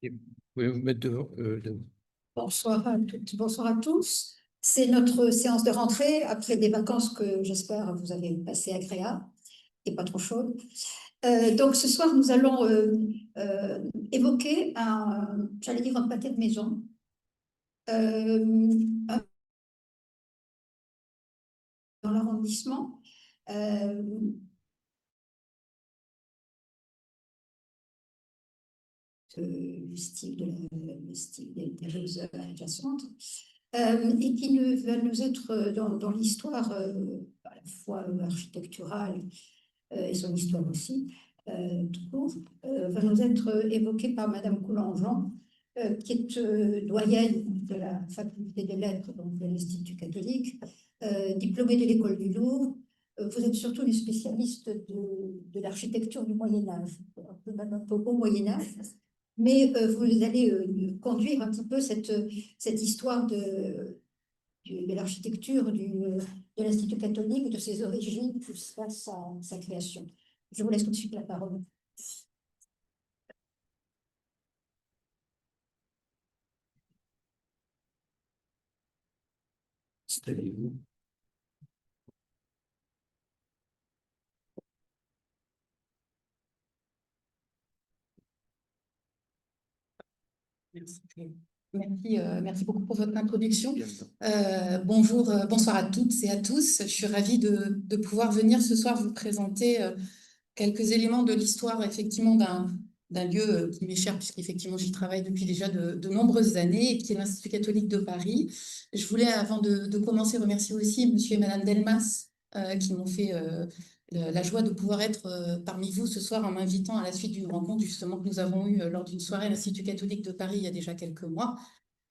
Et vous pouvez vous mettre devant. Bonsoir à toutes, bonsoir à tous. C'est notre séance de rentrée après des vacances que j'espère vous avez passées agréables et pas trop chaudes. Donc ce soir, nous allons euh, évoquer j'allais dire un pâté de maison, euh, dans l'arrondissement. euh, le style des rues adjacentes. Et qui va nous être dans l'histoire à la fois architecturale et son histoire aussi, tout court, va nous être évoqué par Madame Coulangean, qui est doyenne de la faculté des lettres donc de l'Institut catholique, diplômée de l'école du Louvre. Vous êtes surtout une spécialiste de l'architecture du Moyen-Âge, même un peu au Moyen-Âge, mais vous allez conduire un petit peu cette histoire de l'architecture de l'Institut catholique, de ses origines jusqu'à sa création. Je vous laisse tout de suite la parole. Installez-vous. Merci. Merci beaucoup pour votre introduction. Bonjour, bonsoir à toutes et à tous. Je suis ravie de pouvoir venir ce soir vous présenter quelques éléments de l'histoire, effectivement, d'un lieu qui m'est cher, puisqu'effectivement, j'y travaille depuis déjà de nombreuses années, et qui est l'Institut catholique de Paris. Je voulais, avant de commencer, remercier aussi monsieur et madame Delmas, qui m'ont fait la joie de pouvoir être parmi vous ce soir en m'invitant à la suite d'une rencontre justement que nous avons eue lors d'une soirée à l'Institut catholique de Paris il y a déjà quelques mois.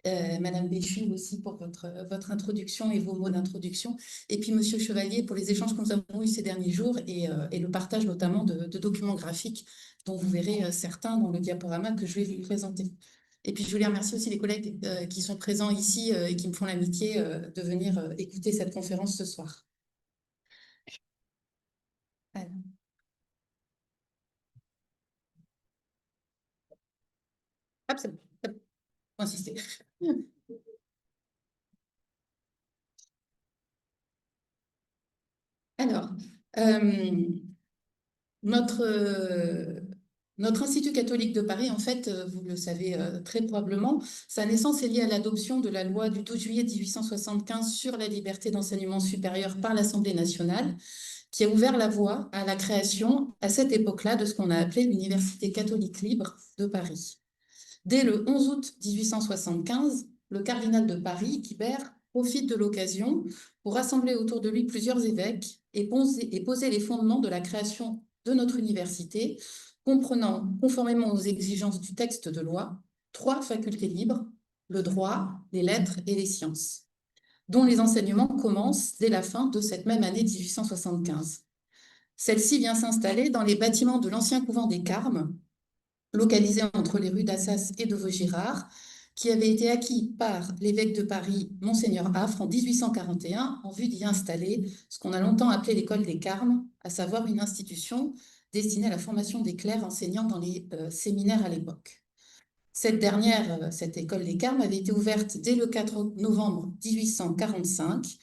Madame Béchu aussi pour votre introduction et vos mots d'introduction. Et puis Monsieur Chevalier pour les échanges que nous avons eus ces derniers jours et le partage notamment de documents graphiques dont vous verrez certains dans le diaporama que je vais vous présenter. Et puis je voulais remercier aussi les collègues qui sont présents ici et qui me font l'amitié de venir écouter cette conférence ce soir. Alors. Hop, c'est bon. Faut insister. Alors, notre Institut catholique de Paris, en fait, vous le savez très probablement, sa naissance est liée à l'adoption de la loi du 12 juillet 1875 sur la liberté d'enseignement supérieur par l'Assemblée nationale, qui a ouvert la voie à la création, à cette époque-là, de ce qu'on a appelé l'Université catholique libre de Paris. Dès le 11 août 1875, le cardinal de Paris, Guibert, profite de l'occasion pour rassembler autour de lui plusieurs évêques et poser les fondements de la création de notre université, comprenant, conformément aux exigences du texte de loi, 3 facultés libres, le droit, les lettres et les sciences, dont les enseignements commencent dès la fin de cette même année 1875. Celle-ci vient s'installer dans les bâtiments de l'ancien couvent des Carmes, localisé entre les rues d'Assas et de Vaugirard, qui avait été acquis par l'évêque de Paris, Monseigneur Affre, en 1841, en vue d'y installer ce qu'on a longtemps appelé l'école des Carmes, à savoir une institution destinée à la formation des clercs enseignant dans les séminaires à l'époque. Cette dernière, cette école des Carmes, avait été ouverte dès le 4 novembre 1845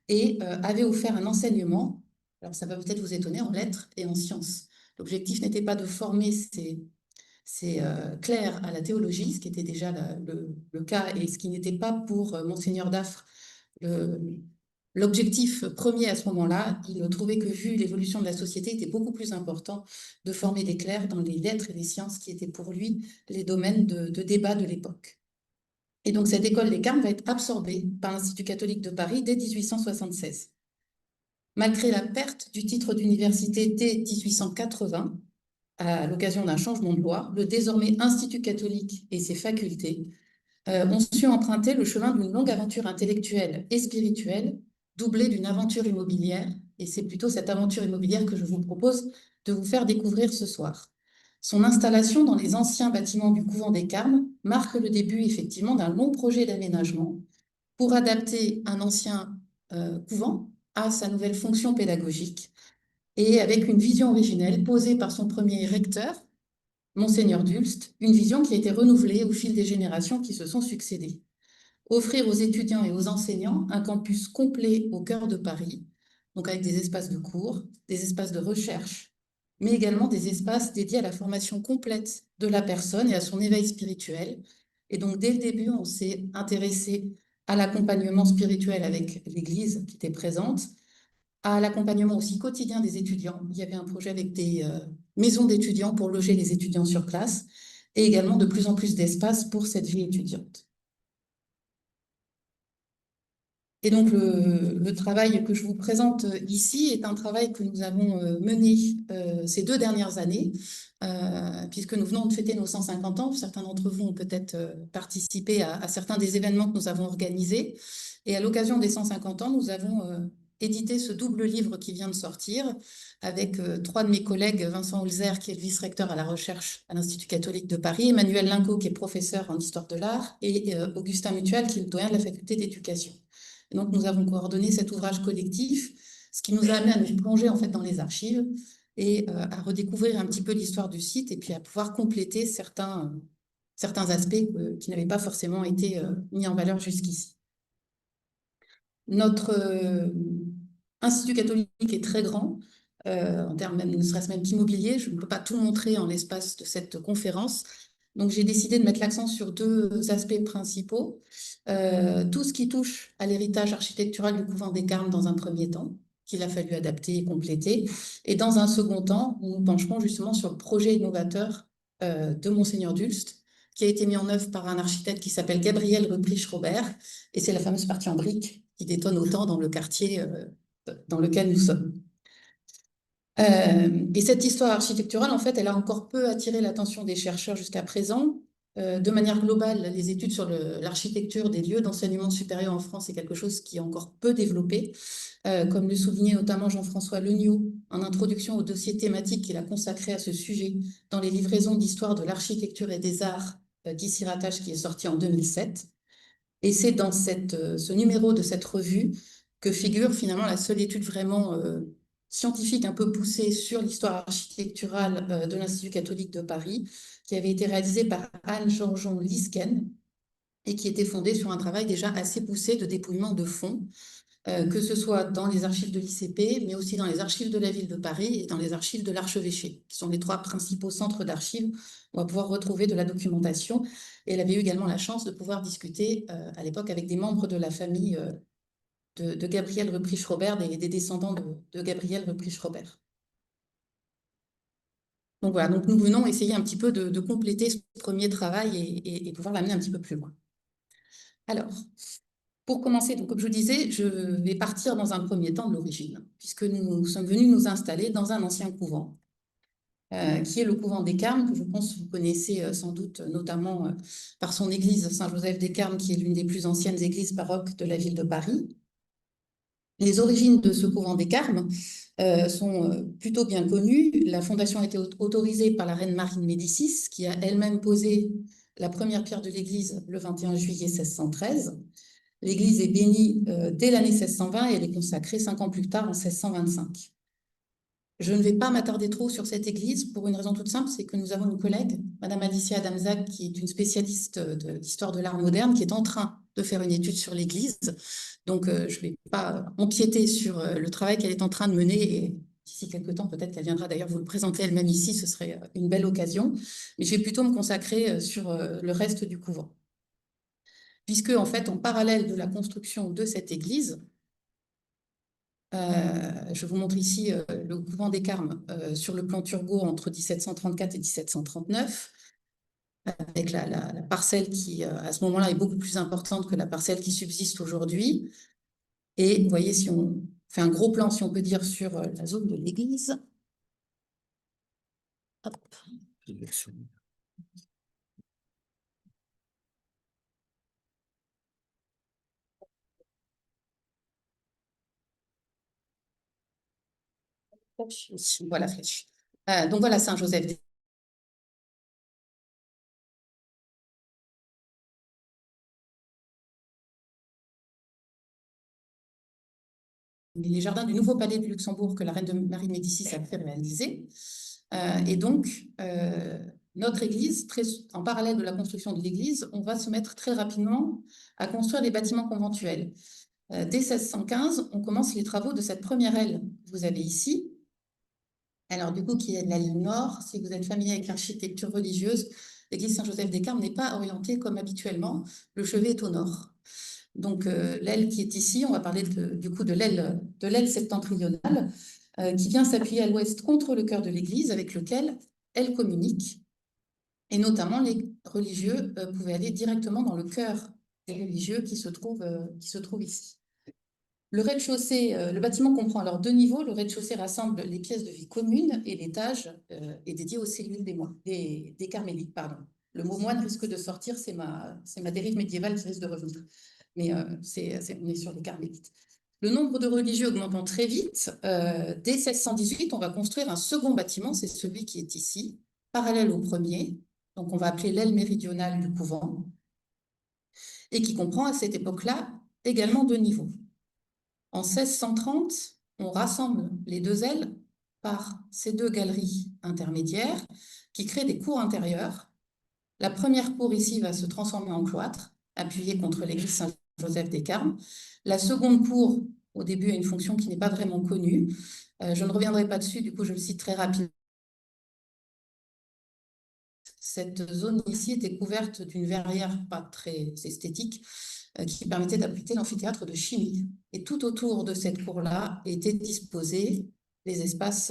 et avait offert un enseignement, alors ça va peut-être vous étonner, en lettres et en sciences. L'objectif n'était pas de former ces clercs à la théologie, ce qui était déjà le cas et ce qui n'était pas pour Monseigneur Daffre l'objectif premier à ce moment-là. Il trouvait que, vu l'évolution de la société, il était beaucoup plus important de former des clercs dans les lettres et les sciences, qui étaient pour lui les domaines de débat de l'époque. Et donc cette école des Carmes va être absorbée par l'Institut catholique de Paris dès 1876. Malgré la perte du titre d'université dès 1880, à l'occasion d'un changement de loi, le désormais Institut catholique et ses facultés ont su emprunter le chemin d'une longue aventure intellectuelle et spirituelle, doublée d'une aventure immobilière, et c'est plutôt cette aventure immobilière que je vous propose de vous faire découvrir ce soir. Son installation dans les anciens bâtiments du couvent des Carmes marque le début effectivement d'un long projet d'aménagement pour adapter un ancien couvent à sa nouvelle fonction pédagogique, et avec une vision originelle posée par son premier recteur, Monseigneur d'Ulst, une vision qui a été renouvelée au fil des générations qui se sont succédées. Offrir aux étudiants et aux enseignants un campus complet au cœur de Paris, donc avec des espaces de cours, des espaces de recherche, mais également des espaces dédiés à la formation complète de la personne et à son éveil spirituel. Et donc, dès le début, on s'est intéressé à l'accompagnement spirituel avec l'Église qui était présente, à l'accompagnement aussi quotidien des étudiants. Il y avait un projet avec des maisons d'étudiants pour loger les étudiants sur place et également de plus en plus d'espace pour cette vie étudiante. Et donc, le travail que je vous présente ici est un travail que nous avons mené ces 2 dernières années, puisque nous venons de fêter nos 150 ans. Certains d'entre vous ont peut-être participé à certains des événements que nous avons organisés. Et à l'occasion des 150 ans, nous avons édité ce double livre qui vient de sortir avec 3 de mes collègues, Vincent Holzer, qui est le vice-recteur à la recherche à l'Institut catholique de Paris, Emmanuel Linco, qui est professeur en histoire de l'art, et Augustin Mutual, qui est le doyen de la faculté d'éducation. Et donc, nous avons coordonné cet ouvrage collectif, ce qui nous a amené à nous plonger en fait dans les archives et à redécouvrir un petit peu l'histoire du site et puis à pouvoir compléter certains aspects qui n'avaient pas forcément été mis en valeur jusqu'ici. Notre Institut catholique est très grand, en termes même, ne serait-ce même qu'immobilier. Je ne peux pas tout montrer en l'espace de cette conférence. Donc, j'ai décidé de mettre l'accent sur 2 aspects principaux. Tout ce qui touche à l'héritage architectural du couvent des Carmes dans un premier temps, qu'il a fallu adapter et compléter. Et dans un second temps, nous nous pencherons justement sur le projet innovateur de Monseigneur d'Ulst, qui a été mis en œuvre par un architecte qui s'appelle Gabriel Ruprecht-Robert. Et c'est la fameuse partie en briques qui détonne autant dans le quartier dans lequel nous sommes. Et cette histoire architecturale, en fait, elle a encore peu attiré l'attention des chercheurs jusqu'à présent. De manière globale, les études sur l'architecture des lieux d'enseignement supérieur en France est quelque chose qui est encore peu développé, comme le soulignait notamment Jean-François Legnaud en introduction au dossier thématique qu'il a consacré à ce sujet dans les livraisons d'histoire de l'architecture et des arts qui s'y rattachent, qui est sorti en 2007. Et c'est dans ce numéro de cette revue que figure finalement la seule étude vraiment scientifique un peu poussée sur l'histoire architecturale de l'Institut catholique de Paris, qui avait été réalisée par Anne Georgeon Lisken et qui était fondée sur un travail déjà assez poussé de dépouillement de fonds, que ce soit dans les archives de l'ICP, mais aussi dans les archives de la ville de Paris et dans les archives de l'Archevêché, qui sont les 3 principaux centres d'archives où on va pouvoir retrouver de la documentation. Et elle avait eu également la chance de pouvoir discuter à l'époque avec des membres de la famille de Gabriel Ruprecht-Robert, des descendants de Gabriel Ruprecht-Robert. Donc voilà, donc nous venons essayer un petit peu de compléter ce premier travail et pouvoir l'amener un petit peu plus loin. Alors, pour commencer, donc, comme je vous disais, je vais partir dans un premier temps de l'origine, puisque nous sommes venus nous installer dans un ancien couvent, qui est le couvent des Carmes, que je pense que vous connaissez sans doute, notamment par son église Saint-Joseph des Carmes, qui est l'une des plus anciennes églises baroques de la ville de Paris. Les origines de ce couvent des Carmes sont plutôt bien connues. La fondation a été autorisée par la reine Marie de Médicis, qui a elle-même posé la première pierre de l'église le 21 juillet 1613. L'église est bénie dès l'année 1620 et elle est consacrée 5 ans plus tard, en 1625. Je ne vais pas m'attarder trop sur cette église pour une raison toute simple, c'est que nous avons une collègue, Madame Alicia Adamzac, qui est une spécialiste d'histoire de l'art moderne, qui est en train de faire une étude sur l'église. Donc, je ne vais pas empiéter sur le travail qu'elle est en train de mener. Et d'ici quelques temps, peut-être qu'elle viendra d'ailleurs vous le présenter elle-même ici, ce serait une belle occasion. Mais je vais plutôt me consacrer sur le reste du couvent. Puisque, en fait, en parallèle de la construction de cette église, je vous montre ici le couvent des Carmes sur le plan Turgot entre 1734 et 1739, avec la parcelle qui, à ce moment-là, est beaucoup plus importante que la parcelle qui subsiste aujourd'hui. Et vous voyez, si on fait un gros plan, si on peut dire, sur la zone de l'église. Hop. Voilà, flèche. Donc voilà, Saint-Joseph des les jardins du nouveau palais de Luxembourg que la reine de Marie de Médicis a fait réaliser. Et donc, notre église, en parallèle de la construction de l'église, on va se mettre très rapidement à construire des bâtiments conventuels. Dès 1615, on commence les travaux de cette première aile que vous avez ici. Alors, du coup, qui est l'aile nord. Si vous êtes familier avec l'architecture religieuse, l'église Saint-Joseph-des-Carmes n'est pas orientée comme habituellement. Le chevet est au nord. Donc, l'aile qui est ici, on va parler du coup de l'aile septentrionale, qui vient s'appuyer à l'ouest contre le chœur de l'église, avec lequel elle communique. Et notamment, les religieux pouvaient aller directement dans le chœur des religieux qui se trouve ici. Le rez-de-chaussée, le bâtiment comprend alors 2 niveaux. Le rez-de-chaussée rassemble les pièces de vie communes et l'étage est dédié aux cellules des carmélites. Pardon. Le mot moine risque de sortir, c'est ma dérive médiévale qui risque de revenir. Mais on est sur les carmélites. Le nombre de religieux augmentant très vite, dès 1618, on va construire un second bâtiment, c'est celui qui est ici, parallèle au premier. Donc on va appeler l'aile méridionale du couvent, et qui comprend à cette époque-là également 2 niveaux. En 1630, on rassemble les 2 ailes par ces 2 galeries intermédiaires qui créent des cours intérieures. La première cour ici va se transformer en cloître, appuyée contre l'église Saint-Joseph-des-Carmes. La seconde cour, au début, a une fonction qui n'est pas vraiment connue. Je ne reviendrai pas dessus, du coup, je le cite très rapidement. Cette zone ici était couverte d'une verrière pas très esthétique, qui permettait d'abriter l'amphithéâtre de chimie. Et tout autour de cette cour-là étaient disposés les espaces,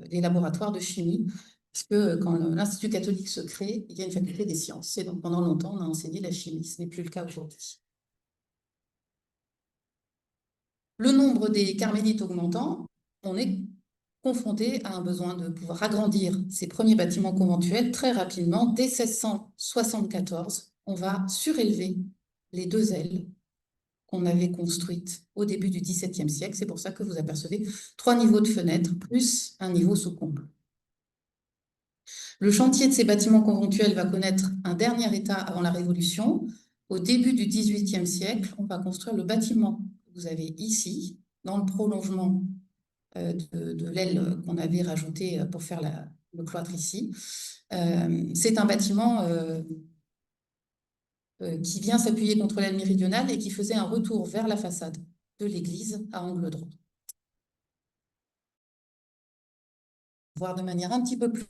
les laboratoires de chimie, parce que quand l'Institut catholique se crée, il y a une faculté des sciences. Et donc pendant longtemps, on a enseigné la chimie. Ce n'est plus le cas aujourd'hui. Le nombre des carmélites augmentant, on est confronté à un besoin de pouvoir agrandir ces premiers bâtiments conventuels très rapidement. Dès 1674, on va surélever les 2 ailes qu'on avait construites au début du XVIIe siècle. C'est pour ça que vous apercevez 3 niveaux de fenêtres plus un niveau sous comble. Le chantier de ces bâtiments conventuels va connaître un dernier état avant la Révolution. Au début du XVIIIe siècle, on va construire le bâtiment que vous avez ici, dans le prolongement de l'aile qu'on avait rajoutée pour faire le cloître ici. C'est un bâtiment qui vient s'appuyer contre l'aile méridionale et qui faisait un retour vers la façade de l'église à angle droit. Voir de manière un petit peu plus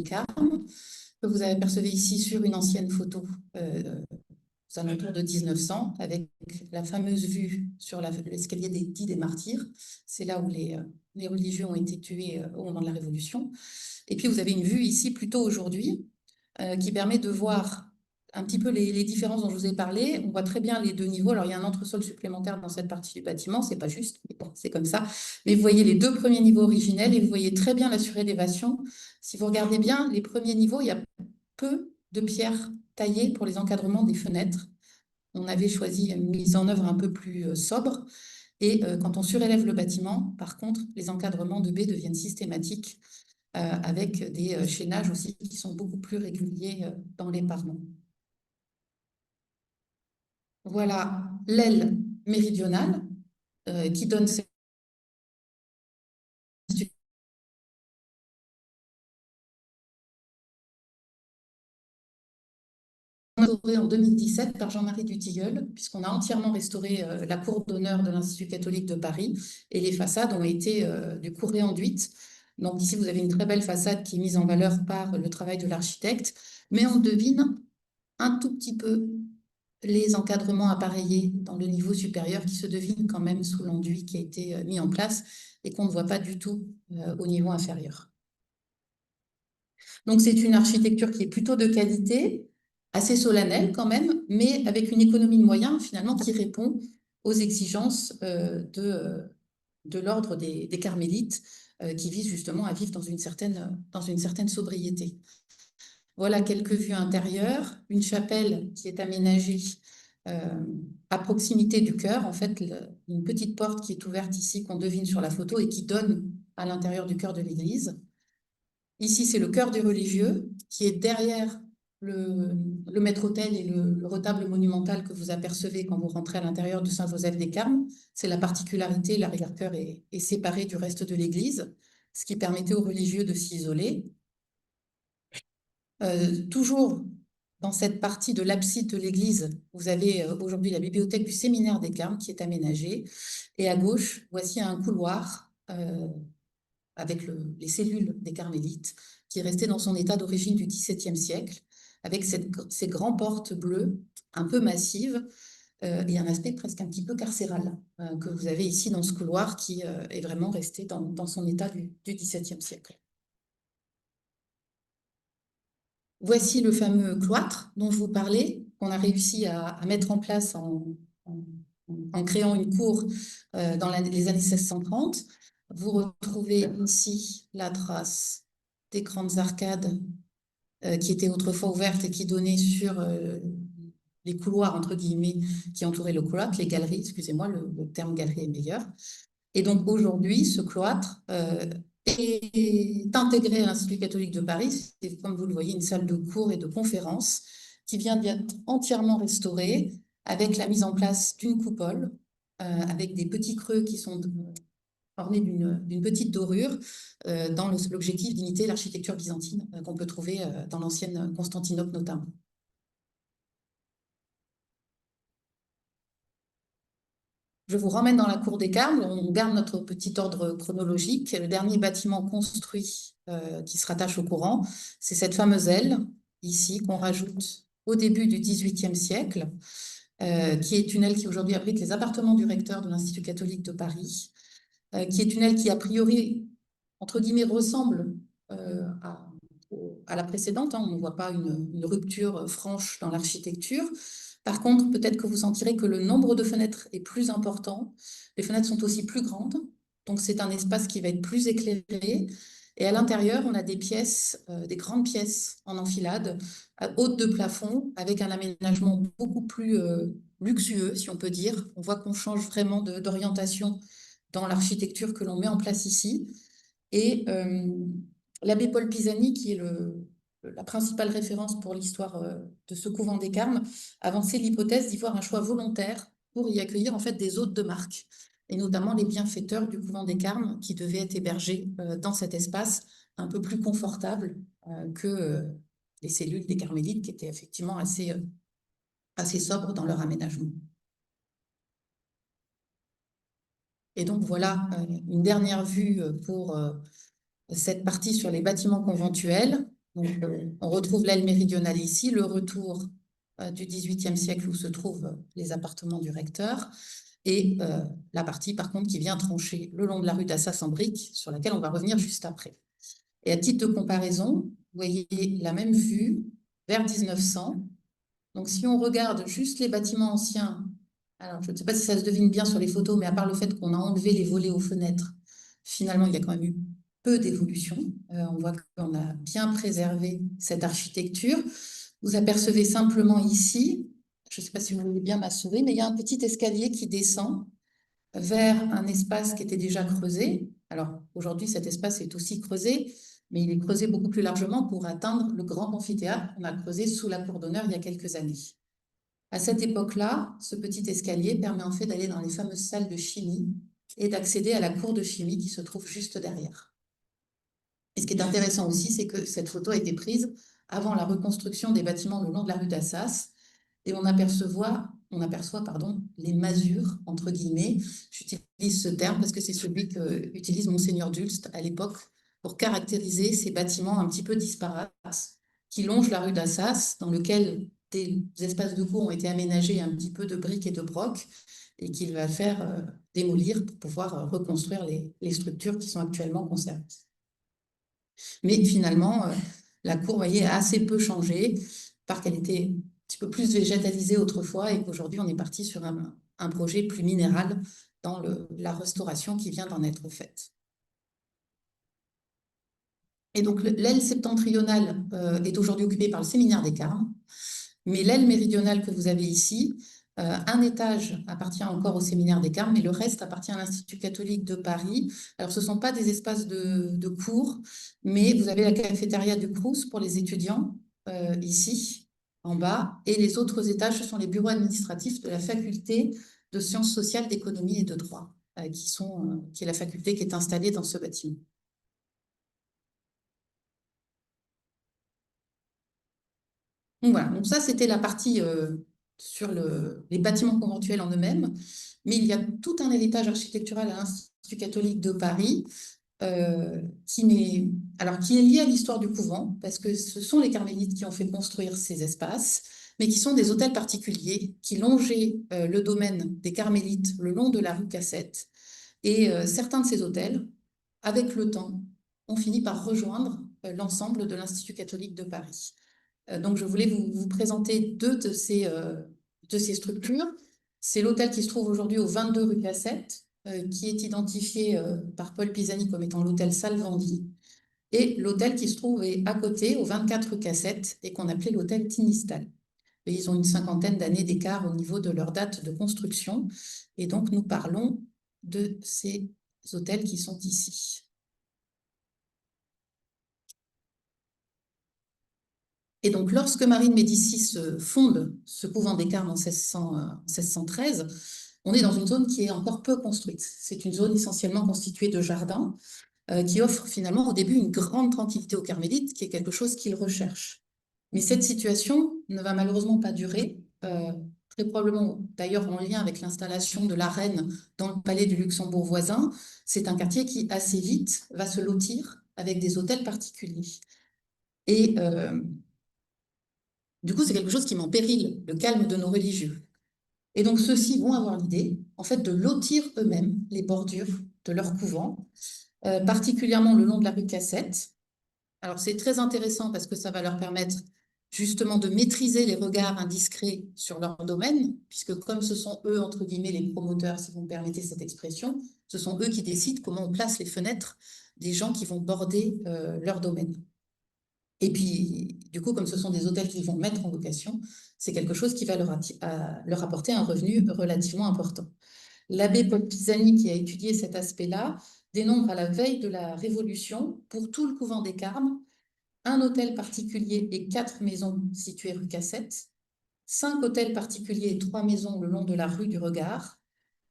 Carmes, que vous apercevez ici sur une ancienne photo aux alentours de 1900, avec la fameuse vue sur l'escalier des Martyrs. C'est là où les religieux ont été tués au moment de la Révolution. Et puis, vous avez une vue ici, plutôt aujourd'hui, qui permet de voir un petit peu les différences dont je vous ai parlé. On voit très bien les 2 niveaux. Alors, il y a un entresol supplémentaire dans cette partie du bâtiment. C'est pas juste, mais bon, c'est comme ça. Mais vous voyez les 2 premiers niveaux originels et vous voyez très bien la surélévation. Si vous regardez bien, les premiers niveaux, il y a peu de pierres taillées pour les encadrements des fenêtres. On avait choisi une mise en œuvre un peu plus sobre. Et quand on surélève le bâtiment, par contre, les encadrements de baies deviennent systématiques, avec des chaînages aussi qui sont beaucoup plus réguliers dans les parements. Voilà l'aile méridionale qui donne cette restaurée en 2017 par Jean-Marie Dutilleul, puisqu'on a entièrement restauré la cour d'honneur de l'Institut catholique de Paris et les façades ont été du coup réenduites. Donc ici, vous avez une très belle façade qui est mise en valeur par le travail de l'architecte, mais on devine un tout petit peu les encadrements appareillés dans le niveau supérieur qui se devinent quand même sous l'enduit qui a été mis en place et qu'on ne voit pas du tout au niveau inférieur. Donc c'est une architecture qui est plutôt de qualité, assez solennelle quand même, mais avec une économie de moyens finalement qui répond aux exigences de l'ordre des carmélites qui visent justement à vivre dans une certaine sobriété. Voilà quelques vues intérieures, une chapelle qui est aménagée à proximité du chœur, en fait, une petite porte qui est ouverte ici, qu'on devine sur la photo et qui donne à l'intérieur du chœur de l'église. Ici, c'est le chœur des religieux qui est derrière le maître-autel et le retable monumental que vous apercevez quand vous rentrez à l'intérieur de Saint-Joseph-des-Carmes. C'est la particularité, l'arrière-chœur est séparé du reste de l'église, ce qui permettait aux religieux de s'isoler. Toujours dans cette partie de l'abside de l'église, vous avez aujourd'hui la bibliothèque du séminaire des Carmes qui est aménagée. Et à gauche, voici un couloir avec les cellules des Carmélites qui est resté dans son état d'origine du XVIIe siècle, avec ces grandes portes bleues un peu massives et un aspect presque un petit peu carcéral que vous avez ici dans ce couloir qui est vraiment resté dans son état du XVIIe siècle. Voici le fameux cloître dont je vous parlais, qu'on a réussi à mettre en place en créant une cour dans les années 1630. Vous retrouvez ici la trace des grandes arcades qui étaient autrefois ouvertes et qui donnaient sur les couloirs, entre guillemets, qui entouraient le cloître, les galeries, excusez-moi, le terme galerie est meilleur. Et donc aujourd'hui, ce cloître est intégré à l'Institut catholique de Paris. C'est, comme vous le voyez, une salle de cours et de conférences qui vient d'être entièrement restaurée avec la mise en place d'une coupole, avec des petits creux qui sont ornés d'une petite dorure, dans l'objectif d'imiter l'architecture byzantine qu'on peut trouver dans l'ancienne Constantinople notamment. Je vous ramène dans la cour des Carmes. On garde notre petit ordre chronologique. Le dernier bâtiment construit qui se rattache au courant, c'est cette fameuse aile, ici, qu'on rajoute au début du XVIIIe siècle, qui est une aile qui aujourd'hui abrite les appartements du recteur de l'Institut catholique de Paris, qui est une aile qui, a priori, entre guillemets, ressemble à la précédente. On ne voit pas une rupture franche dans l'architecture. Par contre, peut-être que vous sentirez que le nombre de fenêtres est plus important. Les fenêtres sont aussi plus grandes, donc c'est un espace qui va être plus éclairé. Et à l'intérieur, on a des pièces, des grandes pièces en enfilade, hautes de plafond, avec un aménagement beaucoup plus luxueux, si on peut dire. On voit qu'on change vraiment d'orientation dans l'architecture que l'on met en place ici. Et l'abbé Paul Pisani, qui est la principale référence pour l'histoire de ce couvent des Carmes, avançait l'hypothèse d'y voir un choix volontaire pour y accueillir en fait des hôtes de marque, et notamment les bienfaiteurs du couvent des Carmes qui devaient être hébergés dans cet espace un peu plus confortable que les cellules des Carmélites, qui étaient effectivement assez sobres dans leur aménagement. Et donc voilà une dernière vue pour cette partie sur les bâtiments conventuels. Donc, on retrouve l'aile méridionale ici, le retour du XVIIIe siècle où se trouvent les appartements du recteur, et la partie par contre qui vient trancher le long de la rue d'Assas-en-Brique, sur laquelle on va revenir juste après. Et à titre de comparaison, vous voyez la même vue vers 1900. Donc si on regarde juste les bâtiments anciens, alors je ne sais pas si ça se devine bien sur les photos, mais à part le fait qu'on a enlevé les volets aux fenêtres, finalement il y a quand même eu peu d'évolution. On voit qu'on a bien préservé cette architecture. Vous apercevez simplement ici, je ne sais pas si vous voyez bien ma souris, mais il y a un petit escalier qui descend vers un espace qui était déjà creusé. Alors aujourd'hui, cet espace est aussi creusé, mais il est creusé beaucoup plus largement pour atteindre le grand amphithéâtre qu'on a creusé sous la cour d'honneur il y a quelques années. À cette époque-là, ce petit escalier permet en fait d'aller dans les fameuses salles de chimie et d'accéder à la cour de chimie qui se trouve juste derrière. Et ce qui est intéressant aussi, c'est que cette photo a été prise avant la reconstruction des bâtiments le long de la rue d'Assas, et on aperçoit les masures, entre guillemets. J'utilise ce terme parce que c'est celui qu'utilise Monseigneur Dulst à l'époque pour caractériser ces bâtiments un petit peu disparates qui longent la rue d'Assas, dans lequel des espaces de cours ont été aménagés un petit peu de briques et de brocs, et qu'il va faire démolir pour pouvoir reconstruire les structures qui sont actuellement conservées. Mais finalement, la cour, vous voyez, a assez peu changé, parce qu'elle était un petit peu plus végétalisée autrefois, et qu'aujourd'hui, on est parti sur un projet plus minéral dans la restauration qui vient d'en être faite. Et donc, l'aile septentrionale est aujourd'hui occupée par le séminaire des Carmes, mais l'aile méridionale que vous avez ici, un étage appartient encore au séminaire des Carmes, mais le reste appartient à l'Institut catholique de Paris. Alors, ce ne sont pas des espaces de cours, mais vous avez la cafétéria du Crous pour les étudiants, ici, en bas, et les autres étages, ce sont les bureaux administratifs de la faculté de sciences sociales, d'économie et de droit, qui est la faculté qui est installée dans ce bâtiment. Donc voilà, donc ça c'était la partie sur les bâtiments conventuels en eux-mêmes, mais il y a tout un héritage architectural à l'Institut catholique de Paris qui est lié à l'histoire du couvent, parce que ce sont les carmélites qui ont fait construire ces espaces, mais qui sont des hôtels particuliers qui longeaient le domaine des carmélites le long de la rue Cassette. Et certains de ces hôtels, avec le temps, ont fini par rejoindre l'ensemble de l'Institut catholique de Paris. Donc, je voulais vous présenter deux de ces structures. C'est l'hôtel qui se trouve aujourd'hui au 22 rue Cassette, qui est identifié par Paul Pisani comme étant l'hôtel Salvandi, et l'hôtel qui se trouve à côté, au 24 rue Cassette, et qu'on appelait l'hôtel Tinistal. Et ils ont une 50aine d'années d'écart au niveau de leur date de construction, et donc nous parlons de ces hôtels qui sont ici. Et donc, lorsque Marie de Médicis fonde ce couvent des Carmes en 1613, on est dans une zone qui est encore peu construite. C'est une zone essentiellement constituée de jardins qui offre finalement au début une grande tranquillité aux carmélites, qui est quelque chose qu'ils recherchent. Mais cette situation ne va malheureusement pas durer, très probablement d'ailleurs en lien avec l'installation de la reine dans le palais du Luxembourg voisin. C'est un quartier qui assez vite va se lotir avec des hôtels particuliers. Et du coup, c'est quelque chose qui met en péril le calme de nos religieux. Et donc, ceux-ci vont avoir l'idée, en fait, de lotir eux-mêmes les bordures de leur couvent, particulièrement le long de la rue Cassette. Alors, c'est très intéressant parce que ça va leur permettre justement de maîtriser les regards indiscrets sur leur domaine, puisque comme ce sont eux, entre guillemets, les promoteurs, si vous me permettez cette expression, ce sont eux qui décident comment on place les fenêtres des gens qui vont border leur domaine. Et puis, du coup, comme ce sont des hôtels qu'ils vont mettre en location, c'est quelque chose qui va leur apporter un revenu relativement important. L'abbé Paul Pisani, qui a étudié cet aspect-là, dénombre à la veille de la Révolution, pour tout le couvent des Carmes, un hôtel particulier et 4 maisons situées rue Cassette, 5 hôtels particuliers et 3 maisons le long de la rue du Regard,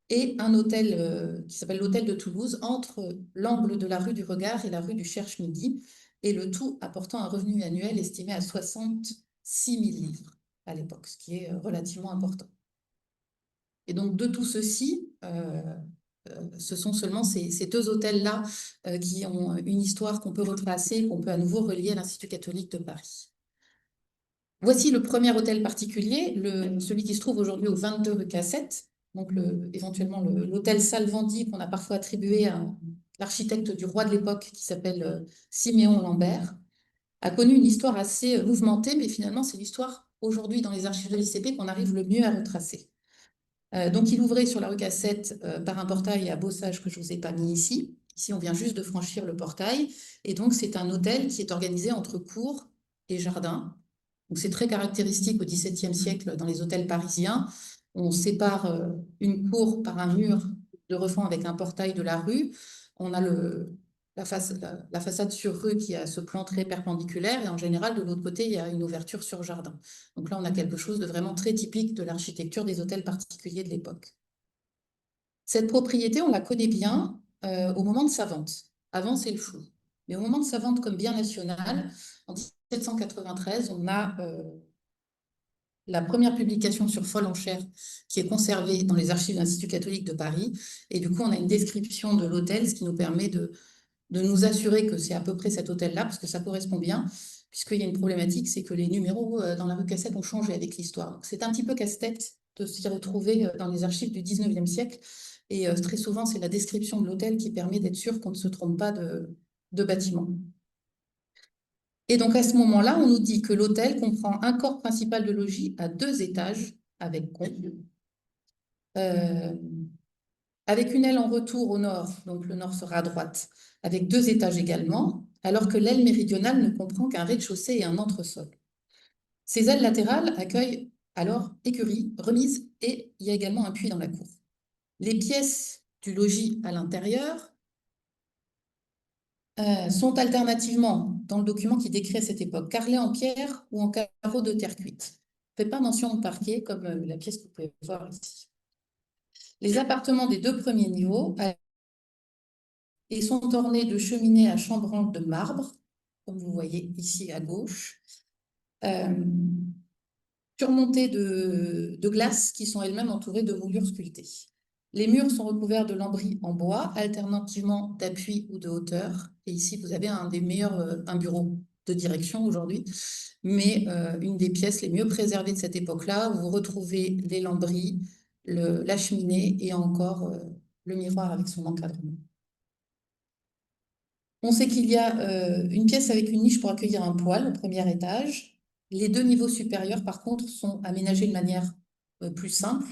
et un hôtel qui s'appelle l'hôtel de Toulouse, entre l'angle de la rue du Regard et la rue du Cherche-Midi, et le tout apportant un revenu annuel estimé à 66 000 livres à l'époque, ce qui est relativement important. Et donc, de tout ceci, ce sont seulement ces deux hôtels-là qui ont une histoire qu'on peut retracer, qu'on peut à nouveau relier à l'Institut catholique de Paris. Voici le premier hôtel particulier, celui qui se trouve aujourd'hui au 22 rue Cassette, donc éventuellement l'hôtel Salvandi qu'on a parfois attribué à l'architecte du roi de l'époque qui s'appelle Siméon Lambert, a connu une histoire assez mouvementée, mais finalement c'est l'histoire aujourd'hui dans les archives de l'ICP qu'on arrive le mieux à retracer. Donc il ouvrait sur la rue Cassette par un portail à bossage que je ne vous ai pas mis ici. Ici on vient juste de franchir le portail, et donc c'est un hôtel qui est organisé entre cour et jardin. Donc c'est très caractéristique au XVIIe siècle dans les hôtels parisiens. On sépare une cour par un mur de refend avec un portail de la rue. On a la façade sur rue qui a ce plan très perpendiculaire, et en général de l'autre côté il y a une ouverture sur jardin. Donc là on a quelque chose de vraiment très typique de l'architecture des hôtels particuliers de l'époque. Cette propriété on la connaît bien au moment de sa vente. Avant c'est le flou. Mais au moment de sa vente comme bien national, en 1793, on a la première publication sur Folle Enchère qui est conservée dans les archives de l'Institut catholique de Paris. Et du coup, on a une description de l'hôtel, ce qui nous permet de nous assurer que c'est à peu près cet hôtel-là, parce que ça correspond bien, puisqu'il y a une problématique, c'est que les numéros dans la rue Cassette ont changé avec l'histoire. Donc, c'est un petit peu casse-tête de s'y retrouver dans les archives du 19e siècle. Et très souvent, c'est la description de l'hôtel qui permet d'être sûr qu'on ne se trompe pas de bâtiment. Et donc, à ce moment-là, on nous dit que l'hôtel comprend un corps principal de logis à 2 étages avec comble, avec une aile en retour au nord, donc le nord sera à droite, avec 2 étages également, alors que l'aile méridionale ne comprend qu'un rez-de-chaussée et un entresol. Ces ailes latérales accueillent alors écuries, remises, et il y a également un puits dans la cour. Les pièces du logis à l'intérieur sont alternativement dans le document qui décrit à cette époque, carrelés en pierre ou en carreaux de terre cuite. Ne fait pas mention de parquet comme la pièce que vous pouvez voir ici. Les appartements des 2 premiers niveaux et sont ornés de cheminées à chambranles de marbre, comme vous voyez ici à gauche, surmontées de glaces qui sont elles-mêmes entourées de moulures sculptées. Les murs sont recouverts de lambris en bois, alternativement d'appui ou de hauteur. Et ici, vous avez un des meilleurs, un bureau de direction aujourd'hui, mais une des pièces les mieux préservées de cette époque-là, où vous retrouvez les lambris, la cheminée et encore le miroir avec son encadrement. On sait qu'il y a une pièce avec une niche pour accueillir un poêle au premier étage. Les 2 niveaux supérieurs, par contre, sont aménagés de manière plus simple.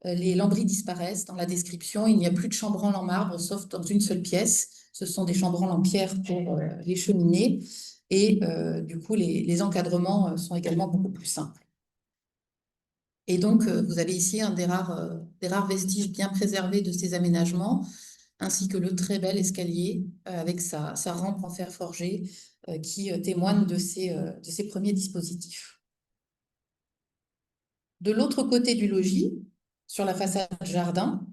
Les lambris disparaissent dans la description. Il n'y a plus de chambranles en marbre, sauf dans une seule pièce. Ce sont des chambranles en pierre pour les cheminées. Et du coup, les encadrements sont également beaucoup plus simples. Et donc, vous avez ici un des rares vestiges bien préservés de ces aménagements, ainsi que le très bel escalier avec sa rampe en fer forgé qui témoigne de ces premiers dispositifs. De l'autre côté du logis, sur la façade jardin,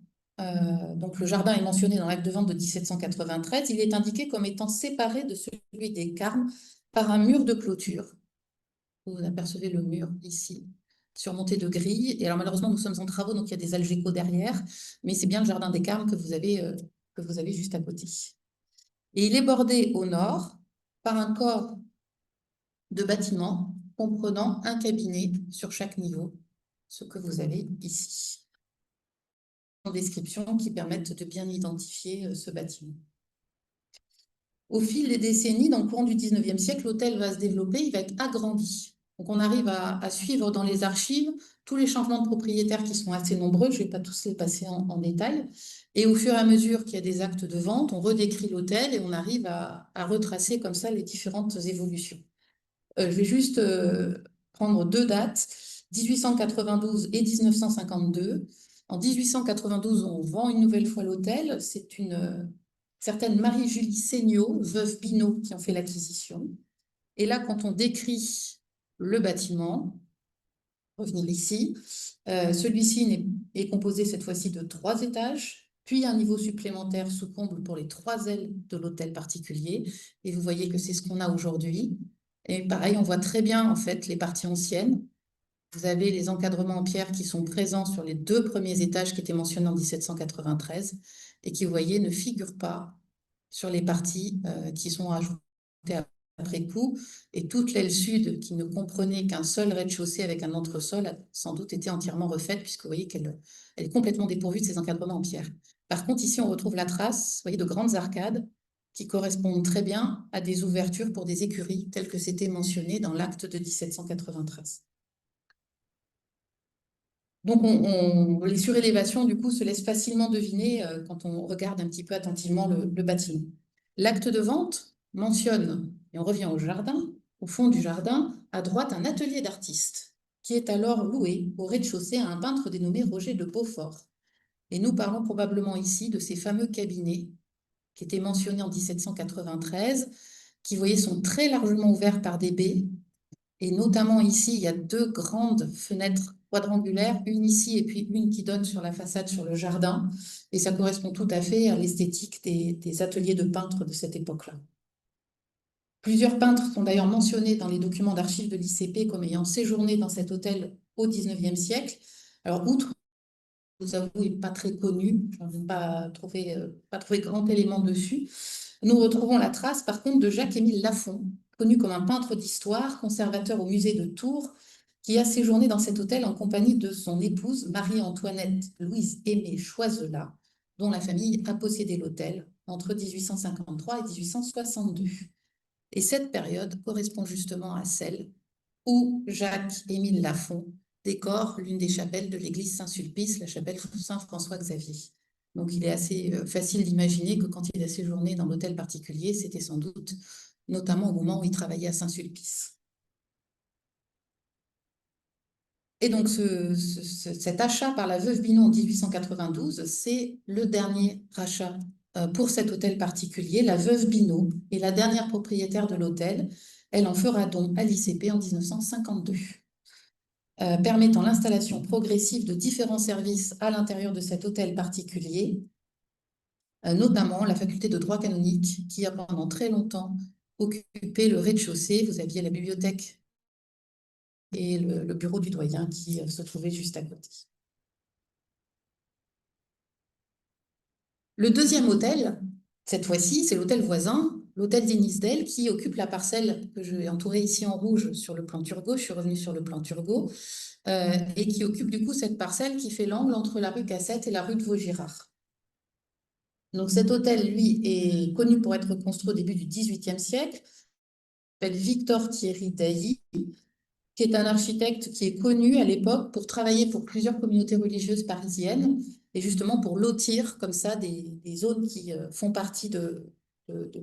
donc le jardin est mentionné dans l'acte de vente de 1793, il est indiqué comme étant séparé de celui des Carmes par un mur de clôture. Vous apercevez le mur ici, surmonté de grilles. Et alors malheureusement, nous sommes en travaux, donc il y a des algécos derrière, mais c'est bien le jardin des Carmes que vous avez juste à côté. Et il est bordé au nord par un corps de bâtiment comprenant un cabinet sur chaque niveau, ce que vous avez ici. Descriptions qui permettent de bien identifier ce bâtiment. Au fil des décennies, dans le courant du 19e siècle, l'hôtel va se développer, il va être agrandi. Donc on arrive à suivre dans les archives tous les changements de propriétaires qui sont assez nombreux, je ne vais pas tous les passer en détail. Et au fur et à mesure qu'il y a des actes de vente, on redécrit l'hôtel et on arrive à retracer comme ça les différentes évolutions. Je vais juste prendre 2 dates, 1892 et 1952. En 1892, on vend une nouvelle fois l'hôtel. C'est une certaine Marie-Julie Seignot, veuve Binot, qui en fait l'acquisition. Et là, quand on décrit le bâtiment, revenir ici, celui-ci est composé cette fois-ci de 3 étages, puis un niveau supplémentaire sous comble pour les 3 ailes de l'hôtel particulier. Et vous voyez que c'est ce qu'on a aujourd'hui. Et pareil, on voit très bien en fait les parties anciennes. Vous avez les encadrements en pierre qui sont présents sur les 2 premiers étages qui étaient mentionnés en 1793 et qui, vous voyez, ne figurent pas sur les parties qui sont ajoutées après coup. Et toute l'aile sud, qui ne comprenait qu'un seul rez-de-chaussée avec un entresol, a sans doute été entièrement refaite, puisque vous voyez qu'elle est complètement dépourvue de ces encadrements en pierre. Par contre, ici, on retrouve la trace, vous voyez, de grandes arcades qui correspondent très bien à des ouvertures pour des écuries, telles que c'était mentionné dans l'acte de 1793. Donc, les surélévations, du coup, se laissent facilement deviner quand on regarde un petit peu attentivement le bâtiment. L'acte de vente mentionne, et on revient au jardin, au fond du jardin, à droite, un atelier d'artiste qui est alors loué au rez-de-chaussée à un peintre dénommé Roger de Beaufort. Et nous parlons probablement ici de ces fameux cabinets qui étaient mentionnés en 1793, qui, vous voyez, sont très largement ouverts par des baies. Et notamment ici, il y a 2 grandes fenêtres quadrangulaires, une ici et puis une qui donne sur la façade, sur le jardin. Et ça correspond tout à fait à l'esthétique des ateliers de peintres de cette époque-là. Plusieurs peintres sont d'ailleurs mentionnés dans les documents d'archives de l'ICP comme ayant séjourné dans cet hôtel au 19e siècle. Alors, outre, je vous avoue, il n'est pas très connu, je n'ai pas trouvé grand élément dessus. Nous retrouvons la trace, par contre, de Jacques-Émile Lafon, connu comme un peintre d'histoire, conservateur au musée de Tours, qui a séjourné dans cet hôtel en compagnie de son épouse Marie-Antoinette Louise Aimée Choiselat, dont la famille a possédé l'hôtel entre 1853 et 1862. Et cette période correspond justement à celle où Jacques-Émile Lafon décore l'une des chapelles de l'église Saint-Sulpice, la chapelle Saint-François-Xavier. Donc, il est assez facile d'imaginer que quand il a séjourné dans l'hôtel particulier, c'était sans doute notamment au moment où il travaillait à Saint-Sulpice. Et donc, cet achat par la veuve Binot en 1892, c'est le dernier rachat pour cet hôtel particulier, la veuve Binot est la dernière propriétaire de l'hôtel. Elle en fera don à l'ICP en 1952, permettant l'installation progressive de différents services à l'intérieur de cet hôtel particulier, notamment la faculté de droit canonique qui a pendant très longtemps occupé le rez-de-chaussée. Vous aviez la bibliothèque et le bureau du doyen qui se trouvait juste à côté. Le deuxième hôtel, cette fois-ci, c'est l'hôtel voisin, l'hôtel d'Inisdel, qui occupe la parcelle que je vais entourer ici en rouge sur le plan Turgot. Je suis revenue sur le plan Turgot. Et qui occupe du coup cette parcelle qui fait l'angle entre la rue Cassette et la rue de Vaugirard. Donc cet hôtel, lui, est connu pour être construit au début du XVIIIe siècle. Il s'appelle Victor Thierry Dailly, qui est un architecte qui est connu à l'époque pour travailler pour plusieurs communautés religieuses parisiennes et justement pour lotir comme ça des zones qui font partie de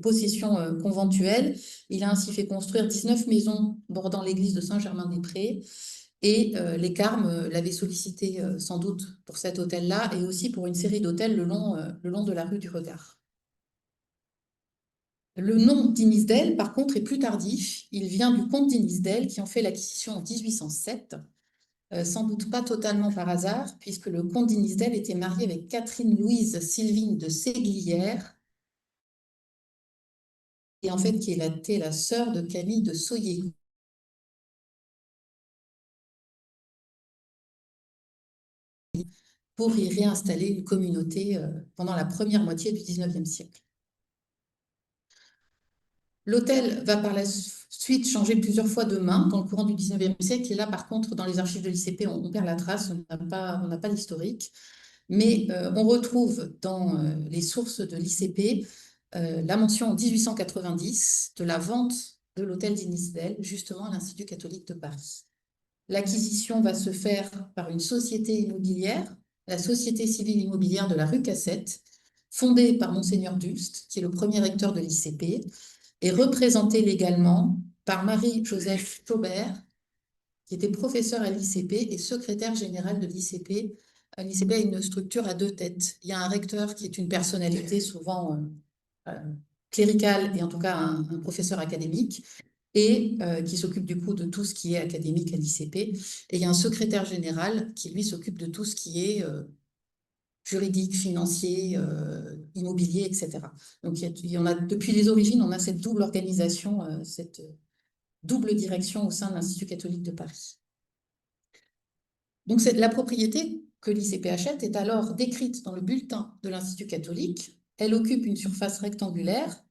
possessions conventuelles. Il a ainsi fait construire 19 maisons bordant l'église de Saint-Germain-des-Prés et les Carmes l'avaient sollicité sans doute pour cet hôtel-là et aussi pour une série d'hôtels le long de la rue du Regard. Le nom d'Inisdel, par contre, est plus tardif. Il vient du comte d'Inisdel qui en fait l'acquisition en 1807, sans doute pas totalement par hasard, puisque le comte d'Inisdel était marié avec Catherine-Louise Sylvine de Séglières, et en fait qui était la sœur de Camille de Soyer. Pour y réinstaller une communauté pendant la première moitié du XIXe siècle. L'hôtel va par la suite changer plusieurs fois de main dans le courant du XIXe siècle. Et là, par contre, dans les archives de l'ICP, on perd la trace, on n'a pas l'historique. Mais on retrouve dans les sources de l'ICP la mention en 1890 de la vente de l'hôtel d'Inisdel, justement à l'Institut catholique de Paris. L'acquisition va se faire par une société immobilière, la Société civile immobilière de la rue Cassette, fondée par Monseigneur Dulst, qui est le premier recteur de l'ICP, et représentée légalement par Marie-Joseph Chaubert, qui était professeur à l'ICP et secrétaire général de l'ICP. L'ICP a une structure à deux têtes. Il y a un recteur qui est une personnalité souvent cléricale et en tout cas un professeur académique, et qui s'occupe du coup de tout ce qui est académique à l'ICP. Et il y a un secrétaire général qui, lui, s'occupe de tout ce qui est juridique, financier, immobilier, etc. Donc, il y en a, depuis les origines, on a cette double organisation, cette double direction au sein de l'Institut catholique de Paris. Donc, la propriété que l'ICP achète est alors décrite dans le bulletin de l'Institut catholique. Elle occupe une surface rectangulaire,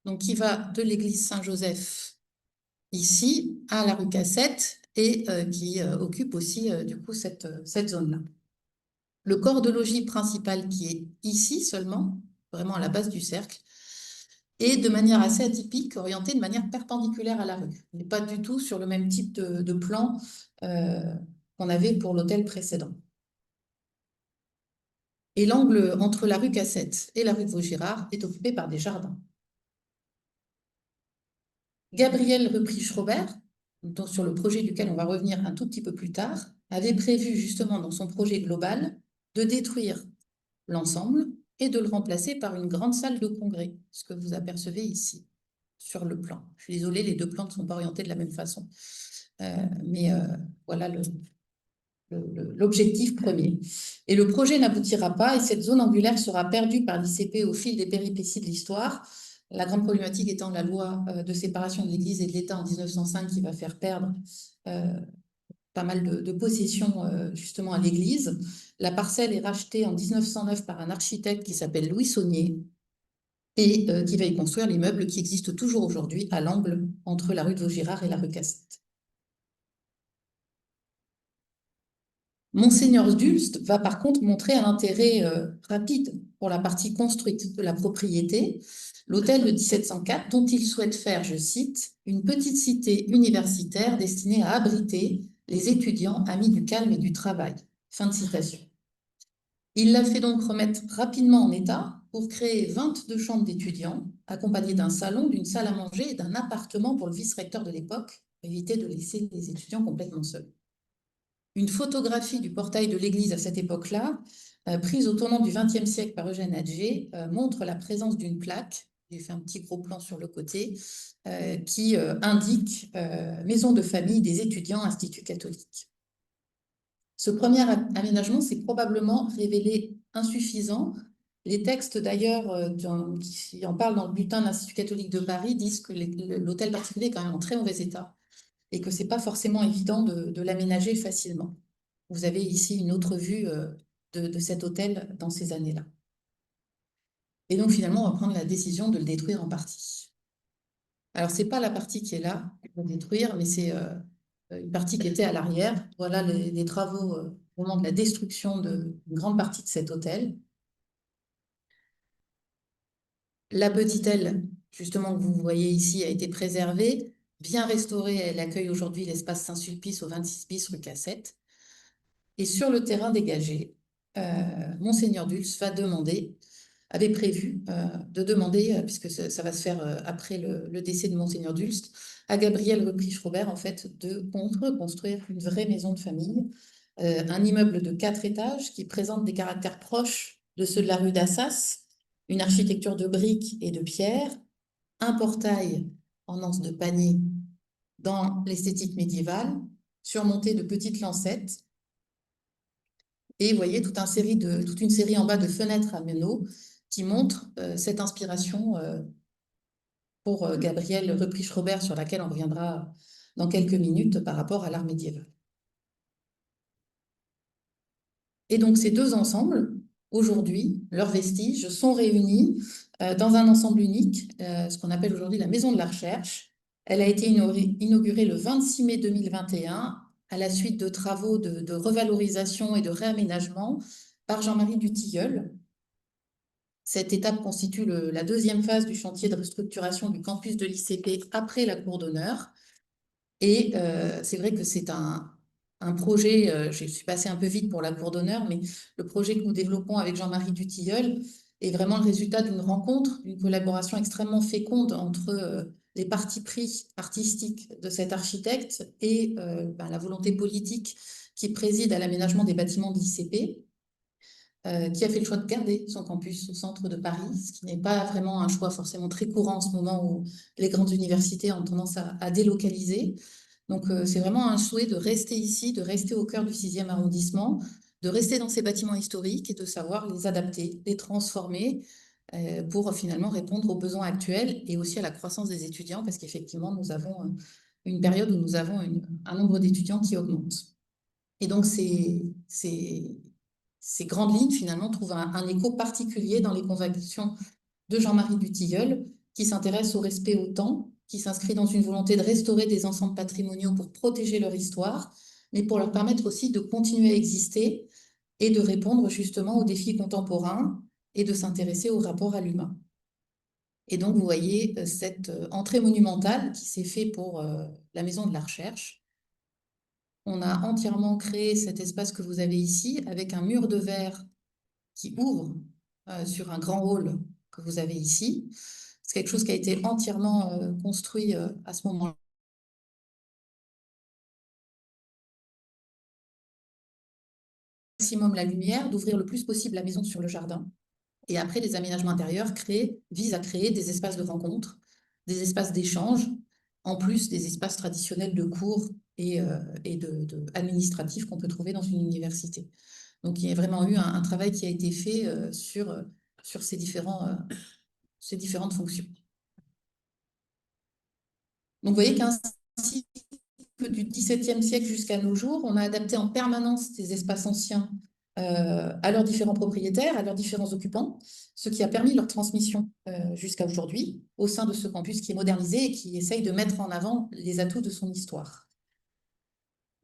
donc qui va de l'église Saint-Joseph ici à la rue Cassette et qui occupe aussi du coup cette zone-là. Le corps de logis principal qui est ici seulement, vraiment à la base du cercle, est de manière assez atypique, orienté de manière perpendiculaire à la rue. On n'est pas du tout sur le même type de plan qu'on avait pour l'hôtel précédent. Et l'angle entre la rue Cassette et la rue de Vaugirard est occupé par des jardins. Gabriel Ruprecht-Robert, sur le projet duquel on va revenir un tout petit peu plus tard, avait prévu justement dans son projet global de détruire l'ensemble et de le remplacer par une grande salle de congrès, ce que vous apercevez ici sur le plan. Je suis désolée, les deux plans ne sont pas orientés de la même façon. Voilà l'objectif premier. Et le projet n'aboutira pas et cette zone angulaire sera perdue par l'ICP au fil des péripéties de l'histoire. La grande problématique étant la loi de séparation de l'Église et de l'État en 1905 qui va faire perdre pas mal de possessions justement à l'Église. La parcelle est rachetée en 1909 par un architecte qui s'appelle Louis Saunier et qui va y construire l'immeuble qui existe toujours aujourd'hui à l'angle entre la rue de Vaugirard et la rue Cassette. Monseigneur Dulst va par contre montrer un intérêt rapide pour la partie construite de la propriété, l'hôtel de 1704, dont il souhaite faire, je cite, « une petite cité universitaire destinée à abriter les étudiants amis du calme et du travail ». Fin de citation. Il l'a fait donc remettre rapidement en état pour créer 22 chambres d'étudiants, accompagnées d'un salon, d'une salle à manger et d'un appartement pour le vice-recteur de l'époque, pour éviter de laisser les étudiants complètement seuls. une photographie du portail de l'église à cette époque-là, prise au tournant du XXe siècle par Eugène Atget, montre la présence d'une plaque, j'ai fait un petit gros plan sur le côté, qui indique Maison de famille des étudiants Institut catholique. Ce premier aménagement s'est probablement révélé insuffisant. Les textes d'ailleurs qui en parlent dans le bulletin de l'Institut catholique de Paris disent que l'hôtel particulier est quand même en très mauvais état et que ce n'est pas forcément évident de l'aménager facilement. Vous avez ici une autre vue de cet hôtel dans ces années-là. Et donc finalement, on va prendre la décision de le détruire en partie. Alors, ce n'est pas la partie qui est là pour détruire, mais c'est une partie qui était à l'arrière. Voilà les travaux au moment de la destruction d'une grande partie de cet hôtel. La petite aile, justement, que vous voyez ici, a été préservée, bien restaurée. Elle accueille aujourd'hui l'espace Saint-Sulpice au 26 bis rue Cassette. Et sur le terrain dégagé, Monseigneur Dulce avait prévu de demander, puisque ça va se faire après le décès de Monseigneur Dulce, à Gabriel Repriche-Robert, en fait, de reconstruire une vraie maison de famille, un immeuble de 4 étages qui présente des caractères proches de ceux de la rue d'Assas, une architecture de briques et de pierre, un portail en anse de panier dans l'esthétique médiévale, surmonté de petites lancettes. Et vous voyez toute une série en bas de fenêtres à meneaux qui montrent cette inspiration pour Gabriel Repriche-Robert, sur laquelle on reviendra dans quelques minutes par rapport à l'art médiéval. Et donc ces deux ensembles, aujourd'hui, leurs vestiges sont réunis dans un ensemble unique, ce qu'on appelle aujourd'hui la Maison de la Recherche. Elle a été inaugurée le 26 mai 2021 à la suite de travaux de revalorisation et de réaménagement par Jean-Marie Dutilleul. Cette étape constitue la deuxième phase du chantier de restructuration du campus de l'ICP après la cour d'honneur. Et c'est vrai que c'est un projet, je suis passée un peu vite pour la cour d'honneur, mais le projet que nous développons avec Jean-Marie Dutilleul est vraiment le résultat d'une rencontre, d'une collaboration extrêmement féconde entre les partis pris artistiques de cet architecte et la volonté politique qui préside à l'aménagement des bâtiments de l'ICP, qui a fait le choix de garder son campus au centre de Paris, ce qui n'est pas vraiment un choix forcément très courant en ce moment où les grandes universités ont tendance à délocaliser. Donc, c'est vraiment un souhait de rester ici, de rester au cœur du 6e arrondissement, de rester dans ces bâtiments historiques et de savoir les adapter, les transformer pour finalement répondre aux besoins actuels et aussi à la croissance des étudiants, parce qu'effectivement, nous avons une période où nous avons un nombre d'étudiants qui augmente. Et donc, ces grandes lignes, finalement, trouvent un écho particulier dans les convictions de Jean-Marie Dutilleul, qui s'intéresse au respect au temps, qui s'inscrit dans une volonté de restaurer des ensembles patrimoniaux pour protéger leur histoire, mais pour leur permettre aussi de continuer à exister et de répondre justement aux défis contemporains et de s'intéresser au rapport à l'humain. Et donc, vous voyez cette entrée monumentale qui s'est faite pour la Maison de la Recherche. On a entièrement créé cet espace que vous avez ici avec un mur de verre qui ouvre sur un grand hall que vous avez ici. C'est quelque chose qui a été entièrement construit à ce moment-là. Maximum la lumière, d'ouvrir le plus possible la maison sur le jardin. Et après, les aménagements intérieurs visent à créer des espaces de rencontre, des espaces d'échange, en plus des espaces traditionnels de cours et administratifs qu'on peut trouver dans une université. Donc, il y a vraiment eu un travail qui a été fait sur ces différentes fonctions. Donc, vous voyez qu'ainsi que du XVIIe siècle jusqu'à nos jours, on a adapté en permanence ces espaces anciens à leurs différents propriétaires, à leurs différents occupants, ce qui a permis leur transmission jusqu'à aujourd'hui au sein de ce campus qui est modernisé et qui essaye de mettre en avant les atouts de son histoire.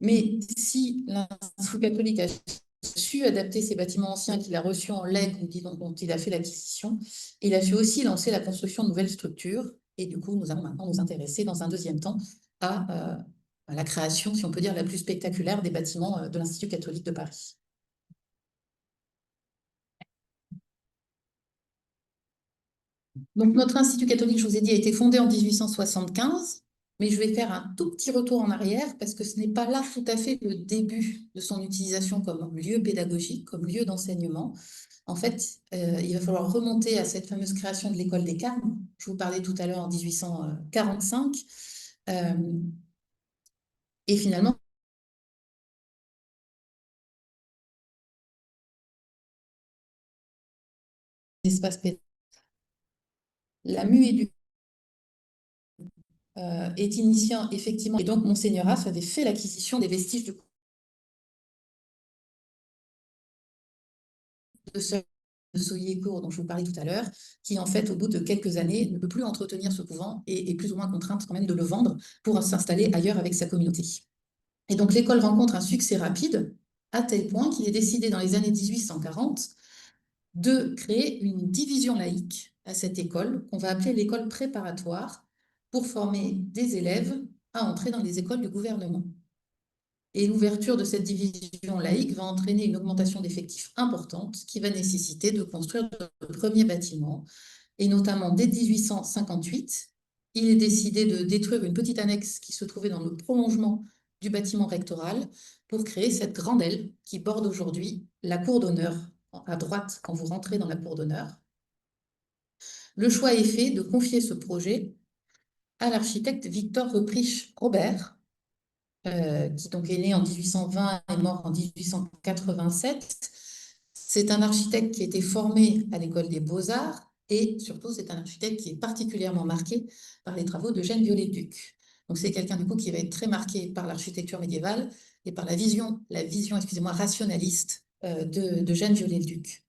Mais si l'Institut catholique a su adapter ces bâtiments anciens qu'il a reçus en legs ou dont il a fait l'acquisition, il a su aussi lancer la construction de nouvelles structures. Et du coup, nous allons maintenant nous intéresser dans un deuxième temps à la création, si on peut dire, la plus spectaculaire des bâtiments de l'Institut catholique de Paris. Donc, notre Institut catholique, je vous ai dit, a été fondé en 1875. Mais je vais faire un tout petit retour en arrière parce que ce n'est pas là tout à fait le début de son utilisation comme lieu pédagogique, comme lieu d'enseignement. En fait, il va falloir remonter à cette fameuse création de l'école des Carmes. Je vous parlais tout à l'heure en 1845. Euh, et finalement, l'espace pédagogique, la MU est initiant effectivement. Et donc, Monseigneur As avait fait l'acquisition des vestiges de Soyer-Cours dont je vous parlais tout à l'heure, qui en fait, au bout de quelques années, ne peut plus entretenir ce couvent et est plus ou moins contrainte quand même de le vendre pour s'installer ailleurs avec sa communauté. Et donc l'école rencontre un succès rapide, à tel point qu'il est décidé dans les années 1840 de créer une division laïque à cette école, qu'on va appeler l'école préparatoire, pour former des élèves à entrer dans les écoles du gouvernement. Et l'ouverture de cette division laïque va entraîner une augmentation d'effectifs importante qui va nécessiter de construire de premiers bâtiments. Et notamment dès 1858, il est décidé de détruire une petite annexe qui se trouvait dans le prolongement du bâtiment rectoral pour créer cette grande aile qui borde aujourd'hui la cour d'honneur à droite quand vous rentrez dans la cour d'honneur. Le choix est fait de confier ce projet à l'architecte Victor Ruprecht Robert, qui donc est né en 1820 et mort en 1887. C'est un architecte qui a été formé à l'école des Beaux-Arts et surtout c'est un architecte qui est particulièrement marqué par les travaux d'Eugène Viollet-le-Duc. Donc c'est quelqu'un du coup qui va être très marqué par l'architecture médiévale et par la vision excusez-moi, rationaliste d'Eugène Viollet-le-Duc.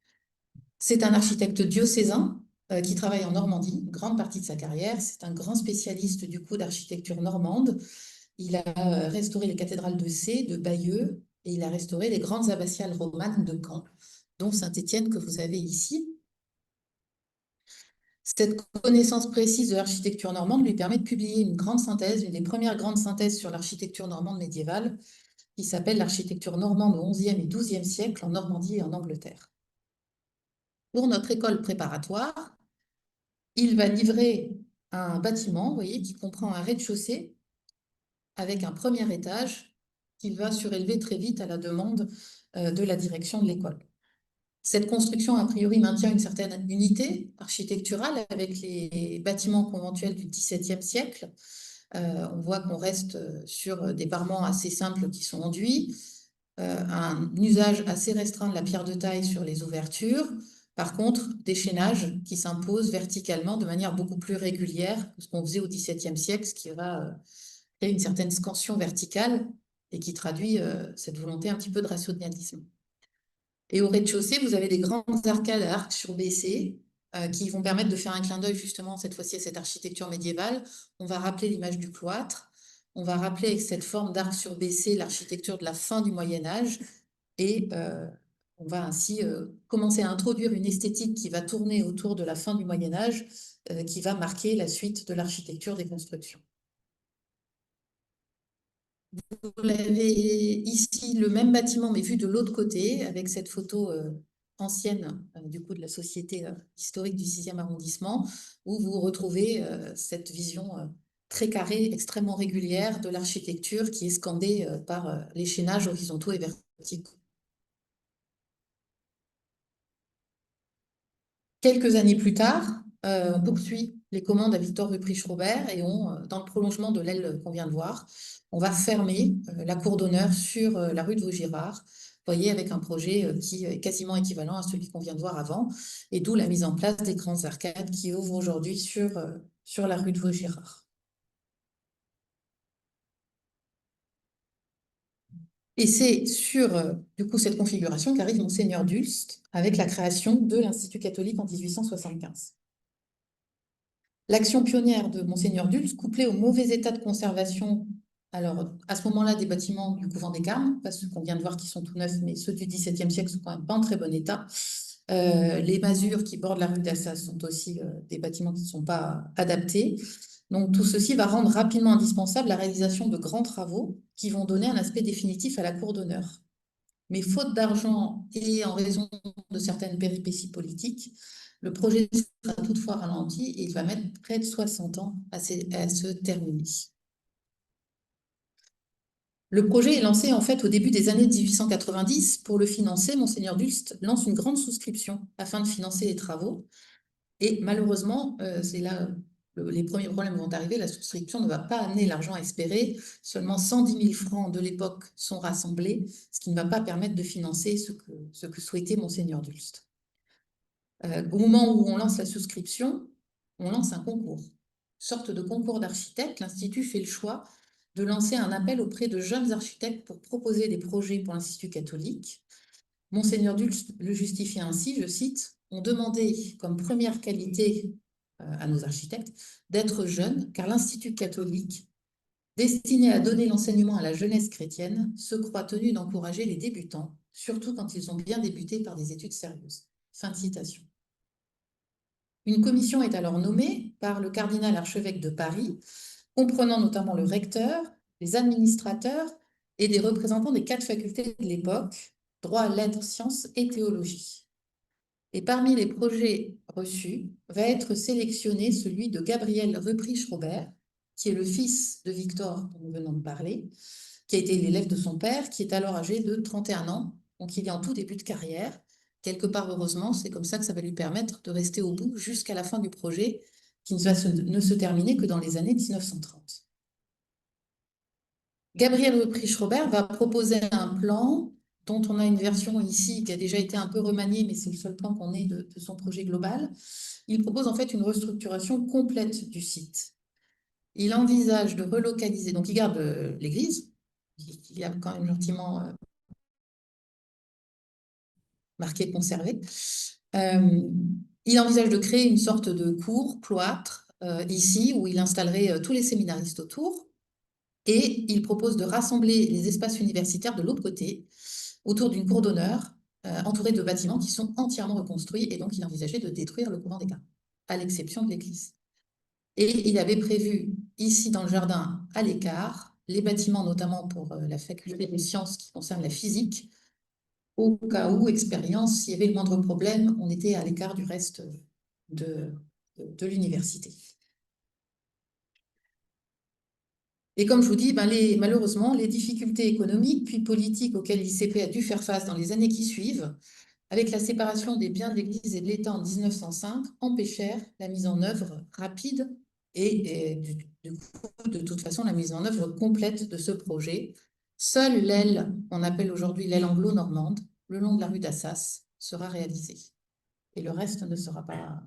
C'est un architecte diocésain qui travaille en Normandie, une grande partie de sa carrière. C'est un grand spécialiste du coup d'architecture normande. Il a restauré les cathédrales de Sées, de Bayeux, et il a restauré les grandes abbatiales romanes de Caen, dont Saint-Étienne que vous avez ici. Cette connaissance précise de l'architecture normande lui permet de publier une grande synthèse, une des premières grandes synthèses sur l'architecture normande médiévale, qui s'appelle l'architecture normande au XIe et XIIe siècle en Normandie et en Angleterre. Pour notre école préparatoire, il va livrer un bâtiment, vous voyez, qui comprend un rez-de-chaussée avec un premier étage qu'il va surélever très vite à la demande de la direction de l'école. Cette construction, a priori, maintient une certaine unité architecturale avec les bâtiments conventuels du XVIIe siècle. On voit qu'on reste sur des parements assez simples qui sont enduits, un usage assez restreint de la pierre de taille sur les ouvertures. Par contre, des chaînages qui s'imposent verticalement de manière beaucoup plus régulière que ce qu'on faisait au XVIIe siècle, ce qui va créer une certaine scansion verticale et qui traduit cette volonté un petit peu de rationalisme. Et au rez-de-chaussée, vous avez des grandes arcades à arcs surbaissés qui vont permettre de faire un clin d'œil justement cette fois-ci à cette architecture médiévale. On va rappeler l'image du cloître, on va rappeler avec cette forme d'arc surbaissé l'architecture de la fin du Moyen-Âge et on va ainsi commencer à introduire une esthétique qui va tourner autour de la fin du Moyen-Âge qui va marquer la suite de l'architecture des constructions. Vous l'avez ici, le même bâtiment, mais vu de l'autre côté, avec cette photo ancienne du coup de la Société historique du 6e arrondissement, où vous retrouvez cette vision très carrée, extrêmement régulière de l'architecture qui est scandée par les chaînages horizontaux et verticaux. Quelques années plus tard, on poursuit les commandes à Victor Ruprecht Robert et dans le prolongement de l'aile qu'on vient de voir, on va fermer la cour d'honneur sur la rue de Vaugirard, vous voyez, avec un projet qui est quasiment équivalent à celui qu'on vient de voir avant, et d'où la mise en place des grandes arcades qui ouvrent aujourd'hui sur la rue de Vaugirard. Et c'est sur du coup, cette configuration qu'arrive Monseigneur Dulst avec la création de l'Institut catholique en 1875. L'action pionnière de Monseigneur Dulst, couplée au mauvais état de conservation, alors à ce moment-là, des bâtiments du couvent des Carmes, pas ceux qu'on vient de voir qui sont tout neufs, mais ceux du XVIIe siècle sont quand même pas en très bon état. Les masures qui bordent la rue d'Assas sont aussi des bâtiments qui ne sont pas adaptés. Donc tout ceci va rendre rapidement indispensable la réalisation de grands travaux qui vont donner un aspect définitif à la cour d'honneur. Mais faute d'argent et en raison de certaines péripéties politiques, le projet sera toutefois ralenti et il va mettre près de 60 ans à se terminer. Le projet est lancé en fait au début des années 1890. Pour le financer, Monseigneur Dulst lance une grande souscription afin de financer les travaux. Et malheureusement, c'est là les premiers problèmes vont arriver. La souscription ne va pas amener l'argent espéré. Seulement 110 000 francs de l'époque sont rassemblés, ce qui ne va pas permettre de financer ce que souhaitait Monseigneur Dulst. Au moment où on lance la souscription, on lance un concours. Sorte de concours d'architectes, l'Institut fait le choix de lancer un appel auprès de jeunes architectes pour proposer des projets pour l'Institut catholique. Monseigneur Dulst le justifie ainsi, je cite, « On demandait comme première qualité à nos architectes d'être jeunes, car l'Institut catholique, destiné à donner l'enseignement à la jeunesse chrétienne, se croit tenu d'encourager les débutants, surtout quand ils ont bien débuté par des études sérieuses. » Fin de citation. Une commission est alors nommée par le cardinal archevêque de Paris, comprenant notamment le recteur, les administrateurs et des représentants des 4 facultés de l'époque, droit, lettres, sciences et théologie. Et parmi les projets reçus, va être sélectionné celui de Gabriel Ruprecht-Robert, qui est le fils de Victor, dont nous venons de parler, qui a été l'élève de son père, qui est alors âgé de 31 ans, donc il est en tout début de carrière. Quelque part, heureusement, c'est comme ça que ça va lui permettre de rester au bout jusqu'à la fin du projet, qui ne se terminer que dans les années 1930. Gabriel Ruprecht-Robert va proposer un plan dont on a une version ici qui a déjà été un peu remaniée, mais c'est le seul plan qu'on ait de son projet global. Il propose en fait une restructuration complète du site. Il envisage de relocaliser, donc il garde l'église, qu'il a quand même gentiment marqué conservé. Il envisage de créer une sorte de cour, cloître, ici, où il installerait tous les séminaristes autour. Et il propose de rassembler les espaces universitaires de l'autre côté, autour d'une cour d'honneur, entourée de bâtiments qui sont entièrement reconstruits. Et donc, il envisageait de détruire le couvent des Carmes, à l'exception de l'église. Et il avait prévu, ici dans le jardin, à l'écart, les bâtiments, notamment pour la faculté des sciences qui concerne la physique, au cas où, expérience, s'il y avait le moindre problème, on était à l'écart du reste de l'université. Et comme je vous dis, malheureusement, les difficultés économiques puis politiques auxquelles l'ICP a dû faire face dans les années qui suivent, avec la séparation des biens de l'Église et de l'État en 1905, empêchèrent la mise en œuvre rapide et du coup, de toute façon, la mise en œuvre complète de ce projet. Seule l'aile, qu'on appelle aujourd'hui l'aile anglo-normande, le long de la rue d'Assas, sera réalisée. Et le reste ne sera pas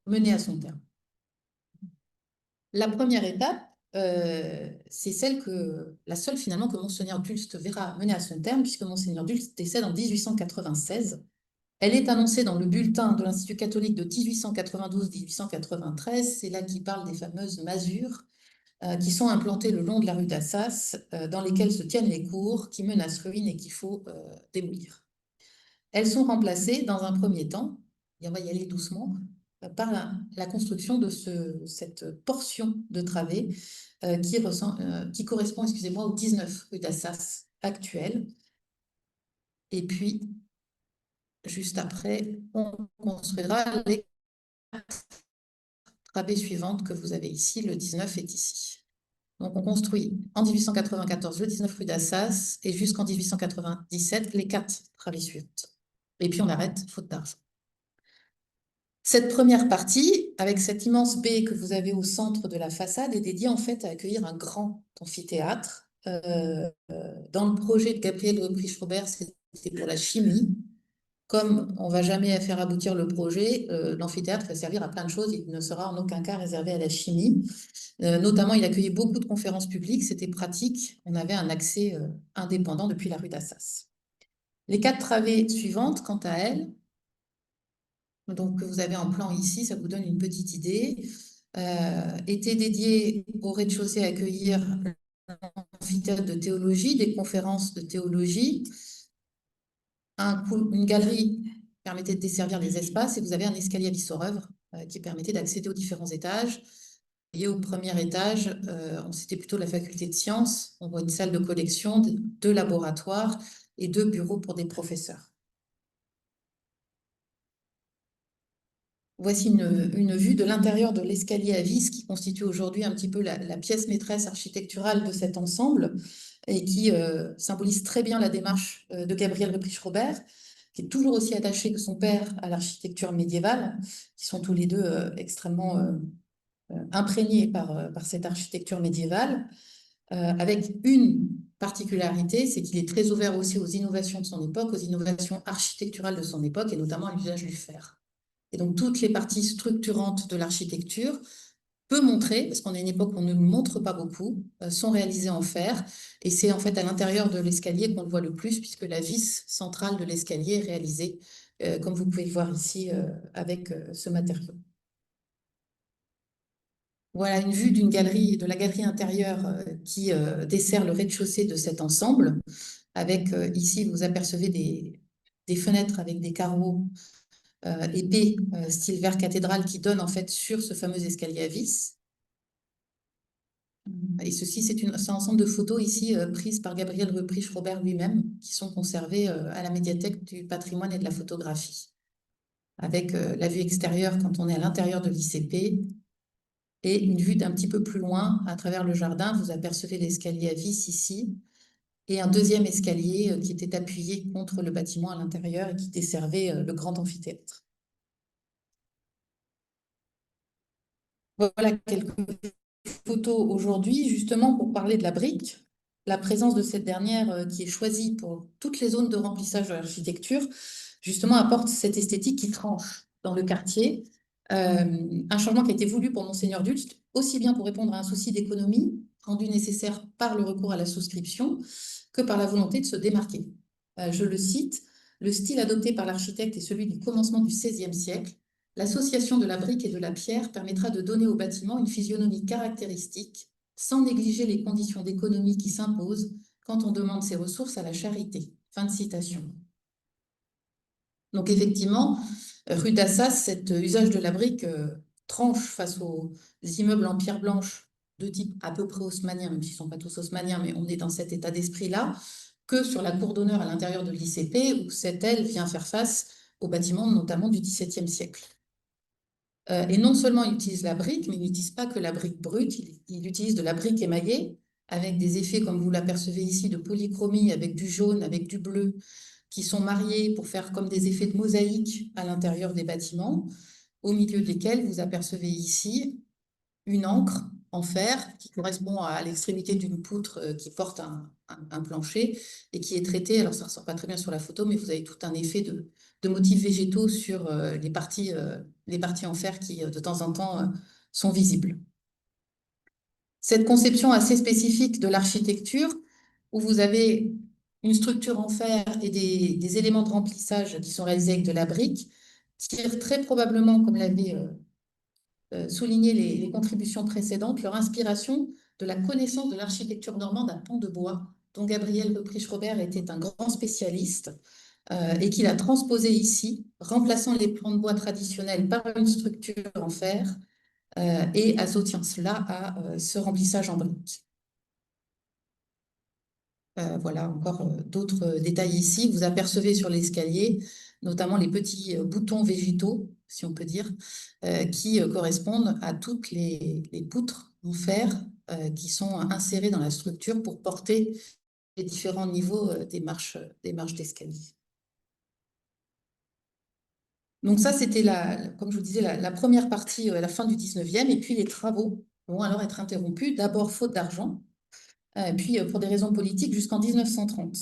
mené à son terme. La première étape, c'est la seule finalement que Monseigneur Dulst verra mener à son terme, puisque Monseigneur Dulst décède en 1896. Elle est annoncée dans le bulletin de l'Institut catholique de 1892-1893. C'est là qu'il parle des fameuses masures qui sont implantées le long de la rue d'Assas, dans lesquelles se tiennent les cours, qui menacent ruine et qu'il faut démolir. Elles sont remplacées dans un premier temps, et on va y aller doucement, par la construction de cette portion de travée qui correspond, excusez-moi, au 19 rue d'Assas actuel. Et puis, juste après, on construira les travées suivantes que vous avez ici. Le 19 est ici. Donc, on construit en 1894 le 19 rue d'Assas et jusqu'en 1897 les 4 travées suivantes. Et puis, on arrête, faute d'argent. Cette première partie, avec cette immense baie que vous avez au centre de la façade, est dédiée en fait à accueillir un grand amphithéâtre. Dans le projet de Gabriel Ruprecht-Robert, c'était pour la chimie. Comme on ne va jamais faire aboutir le projet, l'amphithéâtre va servir à plein de choses. Il ne sera en aucun cas réservé à la chimie. Notamment, il accueillait beaucoup de conférences publiques. C'était pratique. On avait un accès indépendant depuis la rue d'Assas. Les 4 travées suivantes, quant à elles, donc que vous avez en plan ici, ça vous donne une petite idée, étaient dédiées au rez-de-chaussée à accueillir amphithéâtre de théologie, des conférences de théologie. Une galerie permettait de desservir les espaces et vous avez un escalier à vis aux œuvres qui permettait d'accéder aux différents étages. Et au premier étage, c'était plutôt la faculté de sciences. On voit une salle de collection, 2 laboratoires et 2 bureaux pour des professeurs. Voici une vue de l'intérieur de l'escalier à vis qui constitue aujourd'hui un petit peu la pièce maîtresse architecturale de cet ensemble et qui symbolise très bien la démarche de Gabriel Ruprecht-Robert, qui est toujours aussi attaché que son père à l'architecture médiévale, qui sont tous les deux extrêmement imprégnés par cette architecture médiévale, avec une particularité, c'est qu'il est très ouvert aussi aux innovations de son époque, aux innovations architecturales de son époque, et notamment à l'usage du fer. Et donc, toutes les parties structurantes de l'architecture peut montrer, parce qu'on est une époque où on ne montre pas beaucoup, sont réalisées en fer. Et c'est en fait à l'intérieur de l'escalier qu'on le voit le plus, puisque la vis centrale de l'escalier est réalisée, comme vous pouvez le voir ici, avec ce matériau. Voilà une vue d'une galerie, de la galerie intérieure qui dessert le rez-de-chaussée de cet ensemble. Avec ici, vous apercevez des fenêtres avec des carreaux épais, style vert cathédrale, qui donnent en fait sur ce fameux escalier à vis. Et ceci, c'est un ensemble de photos ici prises par Gabriel Ruprecht-Robert lui-même, qui sont conservées à la médiathèque du patrimoine et de la photographie, avec la vue extérieure quand on est à l'intérieur de l'ICP et une vue d'un petit peu plus loin, à travers le jardin, vous apercevez l'escalier à vis ici, et un deuxième escalier qui était appuyé contre le bâtiment à l'intérieur et qui desservait le grand amphithéâtre. Voilà quelques photos aujourd'hui, justement pour parler de la brique. La présence de cette dernière qui est choisie pour toutes les zones de remplissage de l'architecture, justement apporte cette esthétique qui tranche dans le quartier. Un changement qui a été voulu pour Monseigneur Dulst, aussi bien pour répondre à un souci d'économie rendu nécessaire par le recours à la souscription que par la volonté de se démarquer. Je le cite, « Le style adopté par l'architecte est celui du commencement du XVIe siècle. L'association de la brique et de la pierre permettra de donner au bâtiment une physionomie caractéristique, sans négliger les conditions d'économie qui s'imposent quand on demande ses ressources à la charité. » Fin de citation. Donc effectivement, rue d'Assas, cet usage de la brique tranche face aux immeubles en pierre blanche de type à peu près haussmannien, même s'ils ne sont pas tous haussmanniens, mais on est dans cet état d'esprit-là, que sur la cour d'honneur à l'intérieur de l'ICP, où cette aile vient faire face aux bâtiments notamment du XVIIe siècle. Et non seulement il utilise la brique, mais il n'utilise pas que la brique brute, il utilise de la brique émaillée, avec des effets, comme vous l'apercevez ici, de polychromie, avec du jaune, avec du bleu, qui sont mariés pour faire comme des effets de mosaïque à l'intérieur des bâtiments, au milieu desquels vous apercevez ici une ancre en fer qui correspond à l'extrémité d'une poutre qui porte un plancher et qui est traitée, alors ça ne ressort pas très bien sur la photo, mais vous avez tout un effet de motifs végétaux sur les parties en fer qui, de temps en temps, sont visibles. Cette conception assez spécifique de l'architecture, où vous avez une structure en fer et des éléments de remplissage qui sont réalisés avec de la brique, tire très probablement, comme l'avait souligné les contributions précédentes, leur inspiration de la connaissance de l'architecture normande à pans de bois, dont Gabriel Ruprecht-Robert était un grand spécialiste, et qu'il a transposé ici, remplaçant les plans de bois traditionnels par une structure en fer, et associant cela à ce remplissage en briques. Voilà encore d'autres détails ici. Vous apercevez sur l'escalier notamment les petits boutons végétaux, si on peut dire, qui correspondent à toutes les poutres en fer qui sont insérées dans la structure pour porter les différents niveaux des marches d'escalier. Donc ça, c'était, comme je vous disais, la première partie à la fin du 19e, et puis les travaux vont alors être interrompus, d'abord faute d'argent, puis pour des raisons politiques jusqu'en 1930.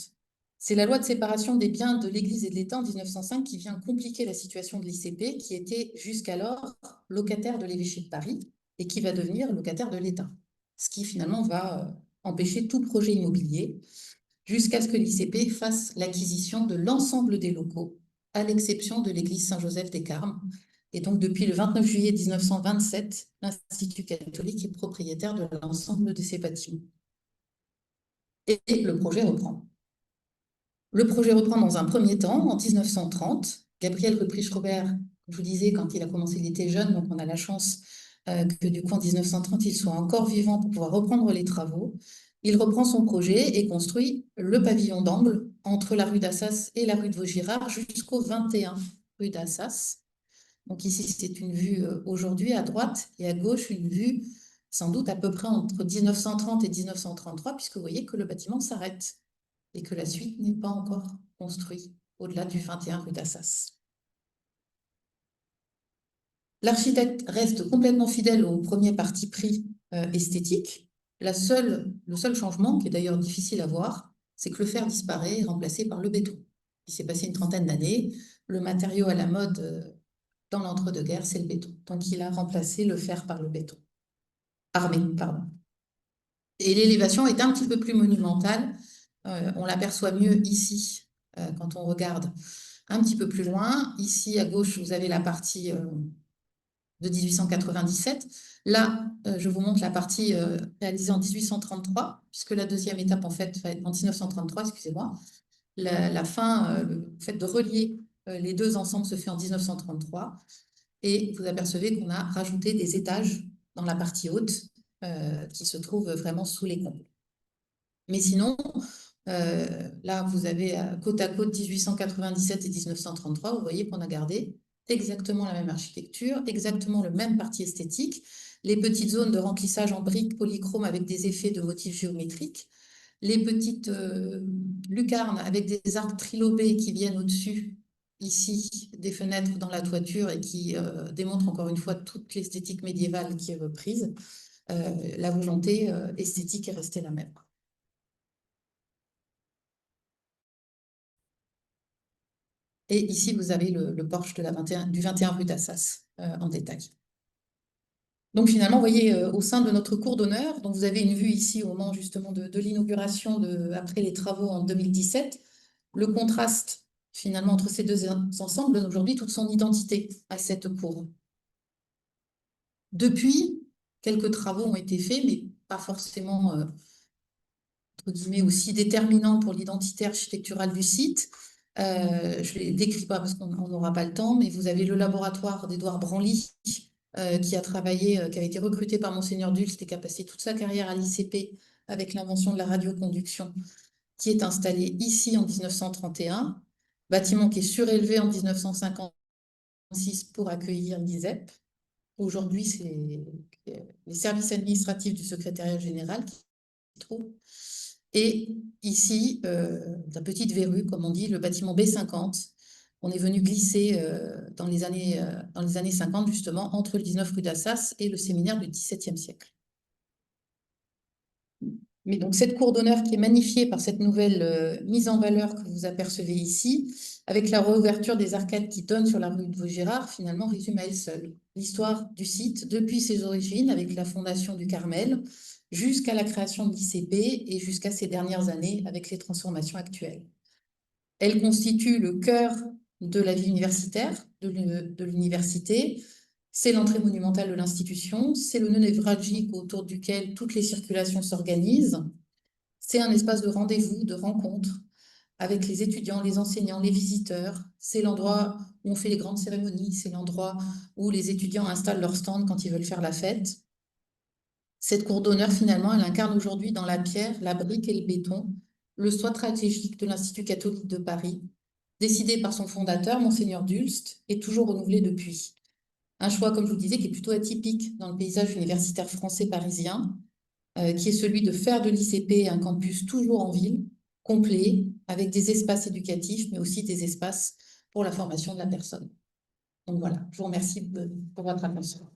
C'est la loi de séparation des biens de l'Église et de l'État en 1905 qui vient compliquer la situation de l'ICP, qui était jusqu'alors locataire de l'évêché de Paris et qui va devenir locataire de l'État, ce qui finalement va empêcher tout projet immobilier jusqu'à ce que l'ICP fasse l'acquisition de l'ensemble des locaux, à l'exception de l'église Saint-Joseph des Carmes. Et donc, depuis le 29 juillet 1927, l'Institut catholique est propriétaire de l'ensemble de ces bâtiments. Et le projet reprend. Le projet reprend dans un premier temps, en 1930. Gabriel Ruprecht-Robert, je vous disais, quand il a commencé, il était jeune, donc on a la chance que du coup, en 1930, il soit encore vivant pour pouvoir reprendre les travaux. Il reprend son projet et construit le pavillon d'angle entre la rue d'Assas et la rue de Vaugirard jusqu'au 21 rue d'Assas. Donc ici, c'est une vue aujourd'hui à droite et à gauche, une vue sans doute à peu près entre 1930 et 1933, puisque vous voyez que le bâtiment s'arrête et que la suite n'est pas encore construite au-delà du 21 rue d'Assas. L'architecte reste complètement fidèle au premier parti pris esthétique. Le seul changement, qui est d'ailleurs difficile à voir, c'est que le fer disparaît et est remplacé par le béton. Il s'est passé une trentaine d'années. Le matériau à la mode dans l'entre-deux-guerres, c'est le béton. Donc, il a remplacé le fer par le béton. Armé, pardon. Et l'élévation est un petit peu plus monumentale. On l'aperçoit mieux ici, quand on regarde un petit peu plus loin. Ici, à gauche, vous avez la partie de 1897. Là, je vous montre la partie réalisée en 1833, puisque la deuxième étape, en fait, va être en 1933, excusez-moi. La fin, le fait de relier les deux ensemble se fait en 1933. Et vous apercevez qu'on a rajouté des étages dans la partie haute qui se trouvent vraiment sous les combles. Mais sinon, là, vous avez côte à côte 1897 et 1933. Vous voyez qu'on a gardé exactement la même architecture, exactement le même parti esthétique, les petites zones de remplissage en briques polychrome avec des effets de motifs géométriques, les petites lucarnes avec des arcs trilobés qui viennent au-dessus, ici, des fenêtres dans la toiture et qui démontrent encore une fois toute l'esthétique médiévale qui est reprise. La volonté esthétique est restée la même. Et ici, vous avez le porche de du 21 rue d'Assas en détail. Donc finalement, vous voyez, au sein de notre cour d'honneur, donc vous avez une vue ici au moment justement de l'inauguration après les travaux en 2017, le contraste finalement entre ces deux ensembles donne aujourd'hui toute son identité à cette cour. Depuis, quelques travaux ont été faits, mais pas forcément entre guillemets, aussi déterminants pour l'identité architecturale du site. Je ne les décris pas parce qu'on n'aura pas le temps, mais vous avez le laboratoire d'Édouard Branly qui a travaillé, qui avait été recruté par Monseigneur Dulst et qui a passé toute sa carrière à l'ICP avec l'invention de la radioconduction, qui est installé ici en 1931, bâtiment qui est surélevé en 1956 pour accueillir l'ISEP. Aujourd'hui, c'est les services administratifs du secrétariat général qui se trouvent. Et ici, la petite verrue, comme on dit, le bâtiment B50. On est venu glisser dans les années 50, justement, entre le 19 rue d'Assas et le séminaire du XVIIe siècle. Mais donc, cette cour d'honneur qui est magnifiée par cette nouvelle mise en valeur que vous apercevez ici, avec la réouverture des arcades qui donnent sur la rue de Vaugirard, finalement, résume à elle seule l'histoire du site depuis ses origines, avec la fondation du Carmel, jusqu'à la création de l'ICP et jusqu'à ces dernières années avec les transformations actuelles. Elle constitue le cœur de la vie universitaire, de l'université. C'est l'entrée monumentale de l'institution, c'est le nœud névralgique autour duquel toutes les circulations s'organisent. C'est un espace de rendez-vous, de rencontre avec les étudiants, les enseignants, les visiteurs. C'est l'endroit où on fait les grandes cérémonies, c'est l'endroit où les étudiants installent leur stand quand ils veulent faire la fête. Cette cour d'honneur, finalement, elle incarne aujourd'hui dans la pierre, la brique et le béton, le choix stratégique de l'Institut catholique de Paris, décidé par son fondateur, Monseigneur Dulst, et toujours renouvelé depuis. Un choix, comme je vous disais, qui est plutôt atypique dans le paysage universitaire français parisien, qui est celui de faire de l'ICP un campus toujours en ville, complet, avec des espaces éducatifs, mais aussi des espaces pour la formation de la personne. Donc voilà, je vous remercie pour votre attention.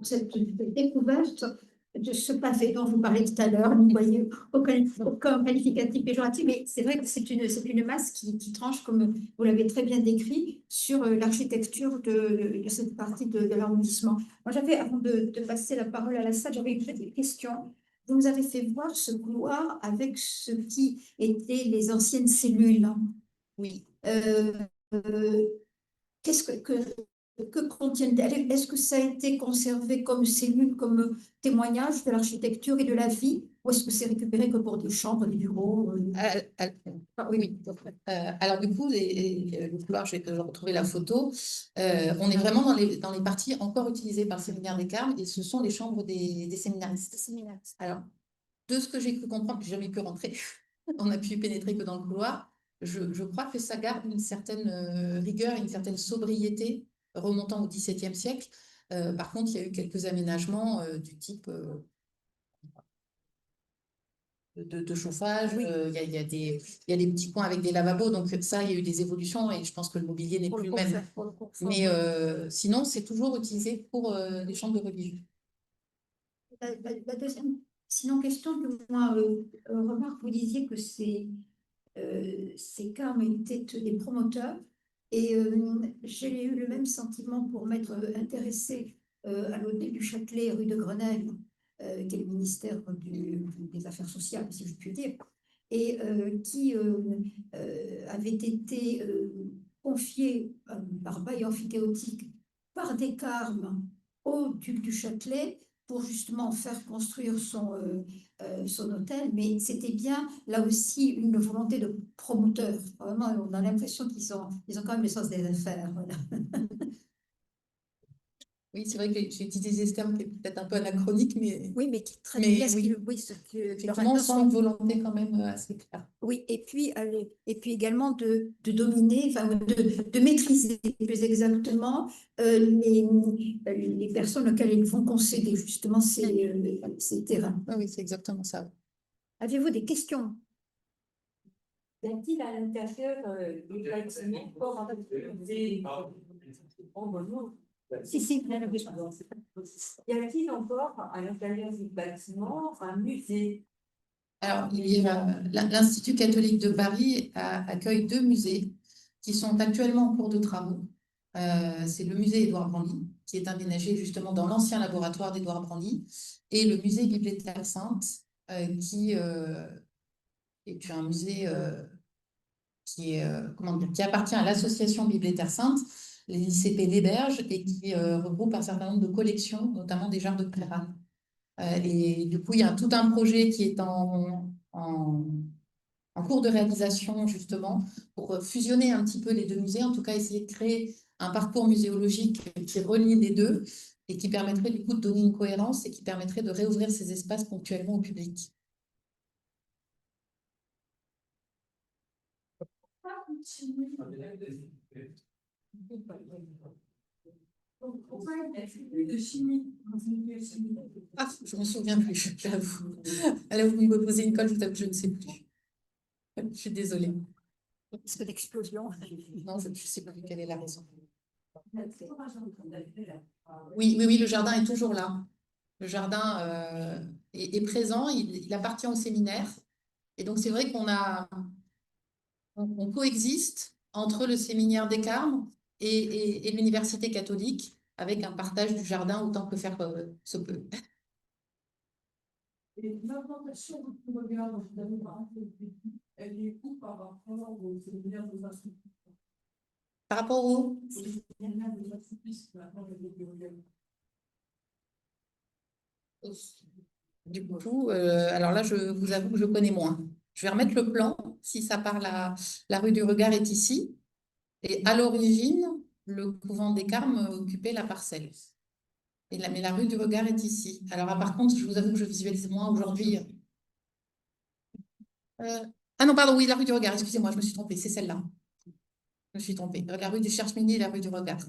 Cette découverte de ce passé dont vous parlez tout à l'heure, vous voyez aucun qualificatif péjoratif, mais c'est vrai que c'est une masse qui tranche, comme vous l'avez très bien décrit, sur l'architecture de cette partie de l'arrondissement. Moi, j'avais, avant de passer la parole à la salle, j'avais une petite question. Vous nous avez fait voir ce couloir avec ce qui étaient les anciennes cellules. Oui. Qu'est-ce que contiennent-elles? Est-ce que ça a été conservé comme cellule, comme témoignage de l'architecture et de la vie, ou est-ce que c'est récupéré que pour des chambres, des bureaux? Oui. Alors du coup, le couloir, je vais retrouver la photo. On est vraiment dans les parties encore utilisées par le séminaire des Carmes, et ce sont les chambres des séminaristes. Alors, de ce que j'ai pu comprendre, j'ai jamais pu rentrer, on a pu pénétrer que dans le couloir, je crois que ça garde une certaine rigueur, une certaine sobriété remontant au XVIIe siècle. Par contre, il y a eu quelques aménagements du type de chauffage, il y a des petits coins avec des lavabos, donc ça, il y a eu des évolutions et je pense que le mobilier n'est plus le même. Mais sinon, c'est toujours utilisé pour les chambres de religieux. La deuxième, sinon question que moi, remarque, vous disiez que ces carmes étaient des promoteurs et j'ai eu le même sentiment pour m'être intéressée à l'hôtel du Châtelet, rue de Grenelle, qui est le ministère des Affaires sociales, si je puis dire, et qui avait été confié par bail amphithéotique par des carmes au duc du Châtelet pour justement faire construire son hôtel, mais c'était bien là aussi une volonté de promoteur. Vraiment, on a l'impression ils ont quand même le sens des affaires. Voilà. Oui, c'est vrai que j'ai utilisé ce terme qui est peut-être un peu anachronique, mais Oui, mais qui traduit bien ce oui, qu'ils oui, ce que leur effectivement, on sent intention. une volonté quand même assez claire. Oui, et puis également de dominer, enfin de maîtriser plus exactement les personnes auxquelles ils vont concéder justement ces terrains. Oui, c'est exactement ça. Avez-vous des questions? Y a-t-il à l'intérieur du bâtiment encore un musée Si. Y a-t-il encore à l'intérieur du bâtiment un musée? Alors, l'Institut catholique de Paris accueille 2 musées qui sont actuellement en cours de travaux. C'est le musée Édouard Branly, qui est aménagé justement dans l'ancien laboratoire d'Édouard Branly, et le musée Bibliothèque Sainte, qui est un musée qui appartient à l'association Bibliothèque Sainte, l'ICP l'héberge, et qui regroupe un certain nombre de collections, notamment des jardins de Cléran. Et du coup, il y a tout un projet qui est en cours de réalisation, justement, pour fusionner un petit peu les 2 musées, en tout cas essayer de créer un parcours muséologique qui relie les 2 et qui permettrait du coup de donner une cohérence et qui permettrait de réouvrir ces espaces ponctuellement au public. Ah, je me souviens plus, j'avoue. Là, vous me posez une colle, je ne sais plus. Je suis désolée. Risque d'explosion. Non, je ne sais plus quelle est la raison. Oui, le jardin est toujours là. Le jardin est présent, il appartient au séminaire. Et donc, c'est vrai on coexiste entre le séminaire des Carmes et l'université catholique avec un partage du jardin autant que faire se peut. Et l'implantation de ce regard dont vous avez parlé, elle est où par rapport au séminaire des instituts? Par rapport au séminaire des instituts, maintenant, du coup, alors là, je vous avoue que je connais moins. Je vais remettre le plan, si ça part la rue du Regard est ici. Et à l'origine, le couvent des Carmes occupait la parcelle. Mais la rue du Regard est ici. Alors, par contre, je vous avoue que je visualise moins aujourd'hui. Ah non, pardon, oui, la rue du Regard, excusez-moi, je me suis trompée, c'est celle-là. Je me suis trompée. La rue du Cherche-Midi et la rue du Regard.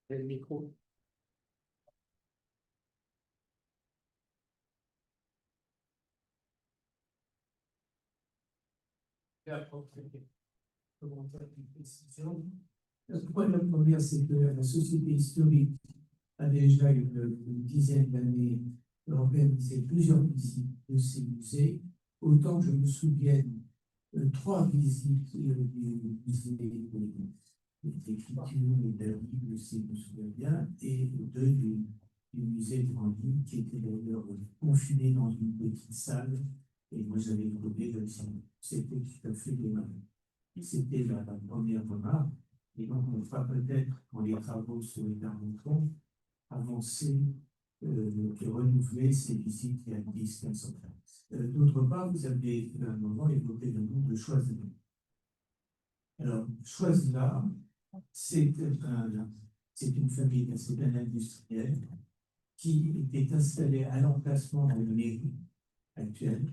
Le micro. La première, c'est que la société historique a déjà une dizaine d'années organisé plusieurs visites de ces musées. Autant que je me souvienne, 3 visites du musée d'écriture et de la Bible, si je me souviens bien, et 2 du musée de Branly, qui était d'ailleurs confiné dans une petite salle. Et moi, j'avais trouvé que c'était tout à fait démarré. C'était la première remarque. Et donc, on fera peut-être, quand les travaux se termineront, avancer et renouveler ces visites qui a 10-15 ans. D'autre part, vous avez à un moment évoqué le nom de Choiseul. Alors, Choiseul, c'est C'est une famille assez bien industrielle qui était installée à l'emplacement de la mairie actuelle.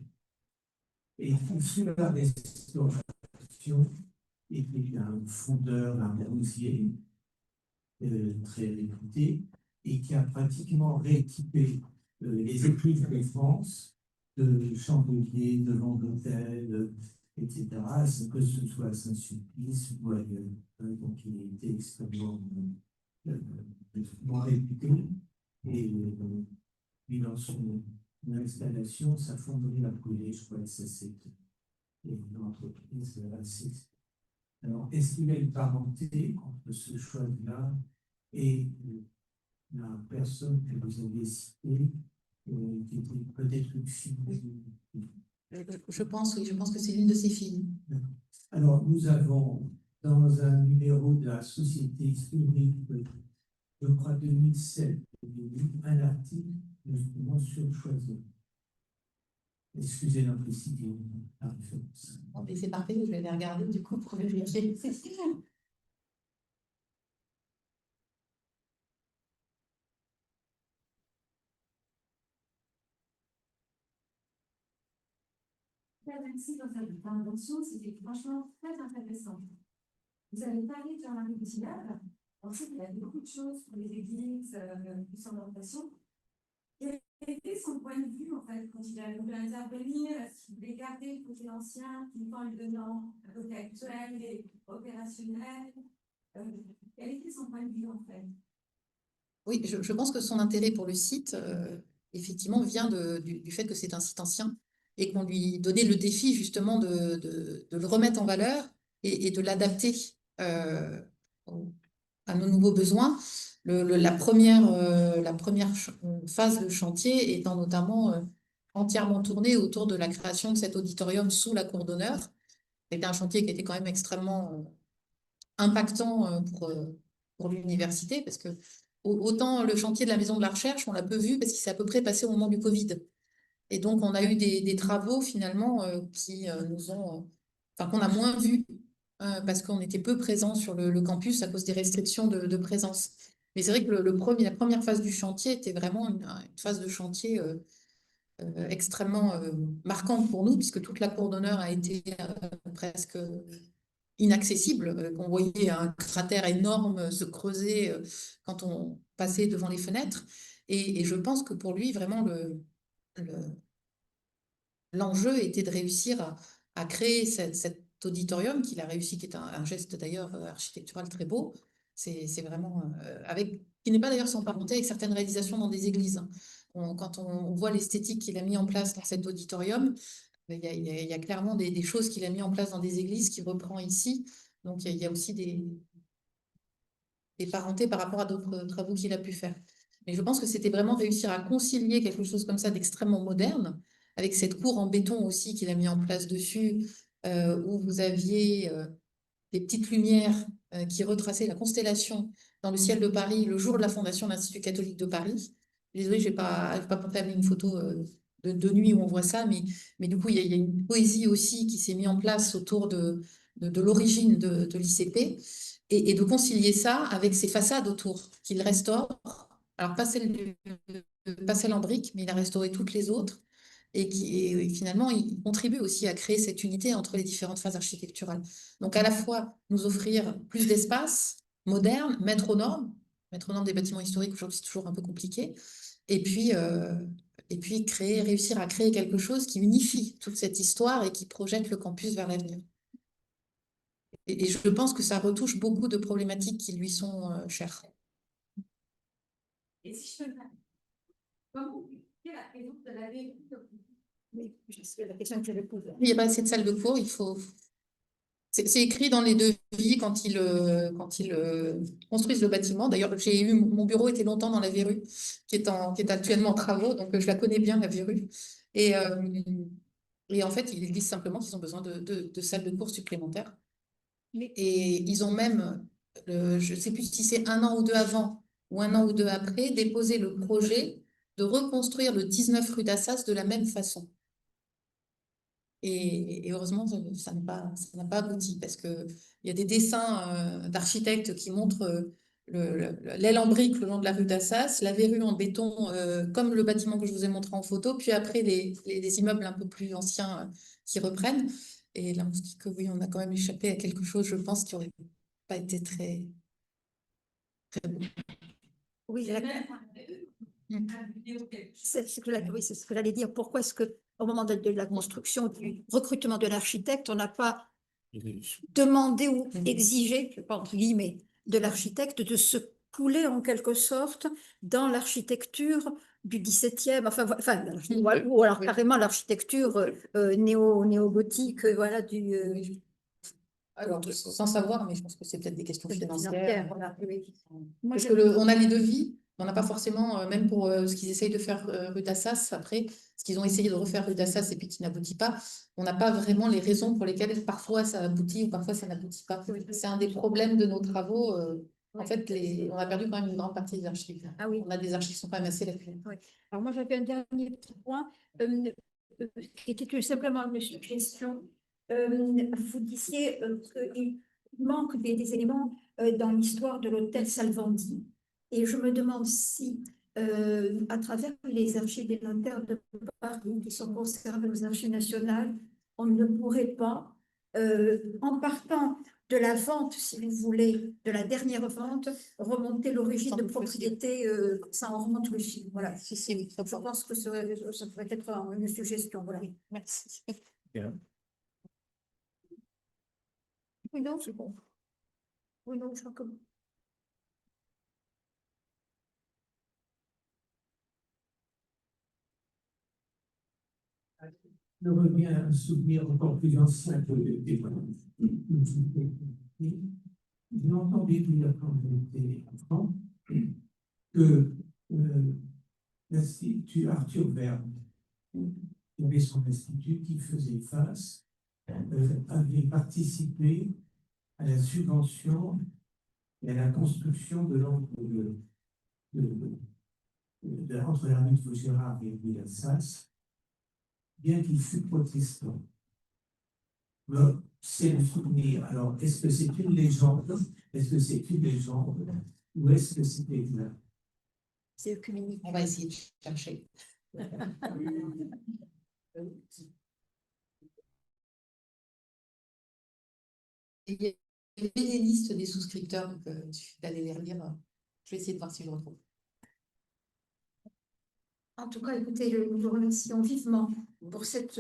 Et sous la restauration, était un fondeur, un rosier très réputé, et qui a pratiquement rééquipé les églises de France de chandeliers, de vents d'hôtel, etc., que ce soit à Saint-Sulpice ou ailleurs. Donc, il a été extrêmement réputé. Et puis, dans son installation, sa fonderie a brûlé, je crois que ça c'est une entreprise assez. Alors, est-ce qu'il y a une parenté entre ce choix-là et la personne que vous avez citée, qui était peut-être une fille? Je pense, oui, je pense que c'est l'une de ses filles. Alors, nous avons dans un numéro de la Société historique, je crois 2007, un article justement sur Choiseul. Excusez l'imprécision, la référence. Bon, mais c'est parfait, je vais les regarder du coup pour vérifier. Merci dans cette intervention, c'était franchement très intéressant. Vous avez parlé de Jean-Marie Boutinard. Ensuite, il y a beaucoup de choses pour les églises de son orientation. Quel était son point de vue, en fait, quand il a voulu intervenir? Est-ce qu'il voulait garder le côté ancien, tout en lui donnant un côté actuel et opérationnel? Quel était son point de vue, en fait? Oui, je pense que son intérêt pour le site, effectivement, vient du fait que c'est un site ancien et qu'on lui donnait le défi justement de le remettre en valeur et de l'adapter à nos nouveaux besoins. La première phase de chantier étant notamment entièrement tournée autour de la création de cet auditorium sous la cour d'honneur. C'était un chantier qui était quand même extrêmement impactant pour l'université, parce que autant le chantier de la Maison de la Recherche, on l'a peu vu parce qu'il s'est à peu près passé au moment du Covid. Et donc, on a eu des travaux finalement qui nous ont, enfin, qu'on a moins vus parce qu'on était peu présents sur le campus à cause des restrictions de présence. Mais c'est vrai que la première phase du chantier était vraiment une phase de chantier extrêmement marquante pour nous, puisque toute la cour d'honneur a été presque inaccessible. On voyait un cratère énorme se creuser quand on passait devant les fenêtres. Et je pense que pour lui, vraiment, l'enjeu était de réussir à créer cet auditorium qu'il a réussi, qui est un geste d'ailleurs architectural très beau. C'est vraiment qui n'est pas d'ailleurs sans parenté avec certaines réalisations dans des églises. Quand on voit l'esthétique qu'il a mis en place dans cet auditorium, il y a clairement des choses qu'il a mis en place dans des églises qu'il reprend ici. Donc il y a aussi des parentés par rapport à d'autres travaux qu'il a pu faire. Mais je pense que c'était vraiment réussir à concilier quelque chose comme ça d'extrêmement moderne, avec cette cour en béton aussi qu'il a mis en place dessus, où vous aviez des petites lumières qui retraçaient la constellation dans le ciel de Paris le jour de la fondation de l'Institut catholique de Paris. Désolée, je n'ai pas pensé à une photo de nuit où on voit ça, mais du coup, il y a une poésie aussi qui s'est mise en place autour de l'origine de l'ICP et de concilier ça avec ses façades autour qu'il restaure. Alors, pas celle en briques, mais il a restauré toutes les autres et finalement, il contribue aussi à créer cette unité entre les différentes phases architecturales. Donc, à la fois nous offrir plus d'espace moderne, mettre aux normes des bâtiments historiques, aujourd'hui, c'est toujours un peu compliqué, et puis réussir à créer quelque chose qui unifie toute cette histoire et qui projette le campus vers l'avenir. Et je pense que ça retouche beaucoup de problématiques qui lui sont chères. Et si je peux me permettre, comment quelle est la raison de la vérité? C'est la question que je pose. Il n'y a pas assez de salles de cours, il faut. C'est écrit dans les devis quand ils construisent le bâtiment. D'ailleurs, mon bureau était longtemps dans la verrue, qui est actuellement en travaux, donc je la connais bien, la verrue. Et en fait, ils disent simplement qu'ils ont besoin de salles de cours supplémentaires. Et ils ont même, je ne sais plus si c'est 1 an ou 2 avant ou 1 an ou 2 après, déposé le projet de reconstruire le 19 rue d'Assas de la même façon. Et heureusement, ça n'a pas abouti parce qu'il y a des dessins d'architectes qui montrent l'aile en brique le long de la rue d'Assas, la verrue en béton comme le bâtiment que je vous ai montré en photo, puis après les immeubles un peu plus anciens qui reprennent. Et là, on se dit que oui, on a quand même échappé à quelque chose, je pense, qui n'aurait pas été très bon. Oui, Mm. c'est ce que oui, c'est ce que j'allais dire. Pourquoi est-ce que au moment de la construction, du recrutement de l'architecte, on n'a pas demandé ou exigé, je sais pas, entre guillemets, de l'architecte de se couler en quelque sorte dans l'architecture du XVIIe, ou alors Oui. carrément l'architecture néo-gothique, voilà, Alors, sans savoir, mais je pense que c'est peut-être des questions financières. voilà, oui. Moi, Parce je- que on a les devis, on n'a pas forcément, même pour ce qu'ils essayent de faire rue d'Assas, après, ce qu'ils ont essayé de refaire rue d'Assas et puis qui n'aboutit pas, on n'a pas vraiment les raisons pour lesquelles parfois ça aboutit ou parfois ça n'aboutit pas. C'est un des problèmes de nos travaux. En fait, on a perdu quand même une grande partie des archives. Ah oui. On a des archives qui sont quand même assez lacunaires. Oui. Alors moi, j'avais un dernier petit point qui était tout simplement une suggestion. Vous disiez qu'il manque des éléments dans l'histoire de l'hôtel Salvandi. Et je me demande si, à travers les archives des notaires de Paris qui sont conservées aux archives nationales, on ne pourrait pas, en partant de la vente, si vous voulez, de la dernière vente, remonter l'origine de propriété, ça en remonte le fil. Voilà. Si, oui, Je pense que ça pourrait être une suggestion. Voilà. merci. Oui, non, c'est bon. Oui, non, je crois que... Je reviens à un souvenir encore plus ancien que des J'ai entendu dire quand j'étais enfant que l'Institut Arthur Verne, qui avait son institut qui faisait face, avait participé à la subvention et à la construction de l'encre entre la rue de Vaugirard et la rue d'Assas, bien qu'il fût protestant. C'est le souvenir. Alors, est-ce que c'est une légende? Est-ce que c'est une légende? Ou est-ce que c'est exact? C'est œcuménique. On va essayer de chercher. Il y avait les listes des souscripteurs, donc il suffit d'aller les relire. Je vais essayer de voir si je le retrouve. En tout cas, écoutez, nous vous remercions vivement pour cette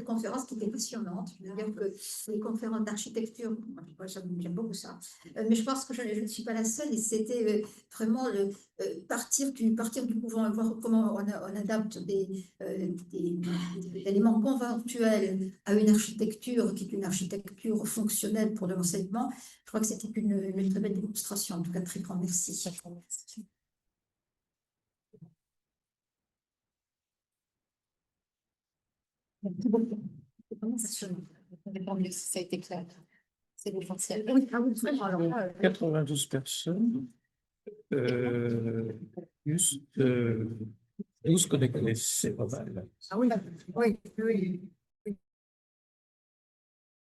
conférence qui était passionnante. Je veux dire que les conférences d'architecture, moi, j'aime beaucoup ça. Mais je pense que je ne suis pas la seule et c'était vraiment partir du couvent, voir comment on adapte des éléments conventuels à une architecture qui est une architecture fonctionnelle pour de l'enseignement. Je crois que c'était une très belle démonstration. En tout cas, très grand merci. Merci beaucoup. C'est vraiment passionnant. Ça a été clair. C'est l'essentiel. Oui, ah oui, vraiment, alors là, 92 personnes, plus 12 connectés, c'est pas mal. ah oui, oui, oui.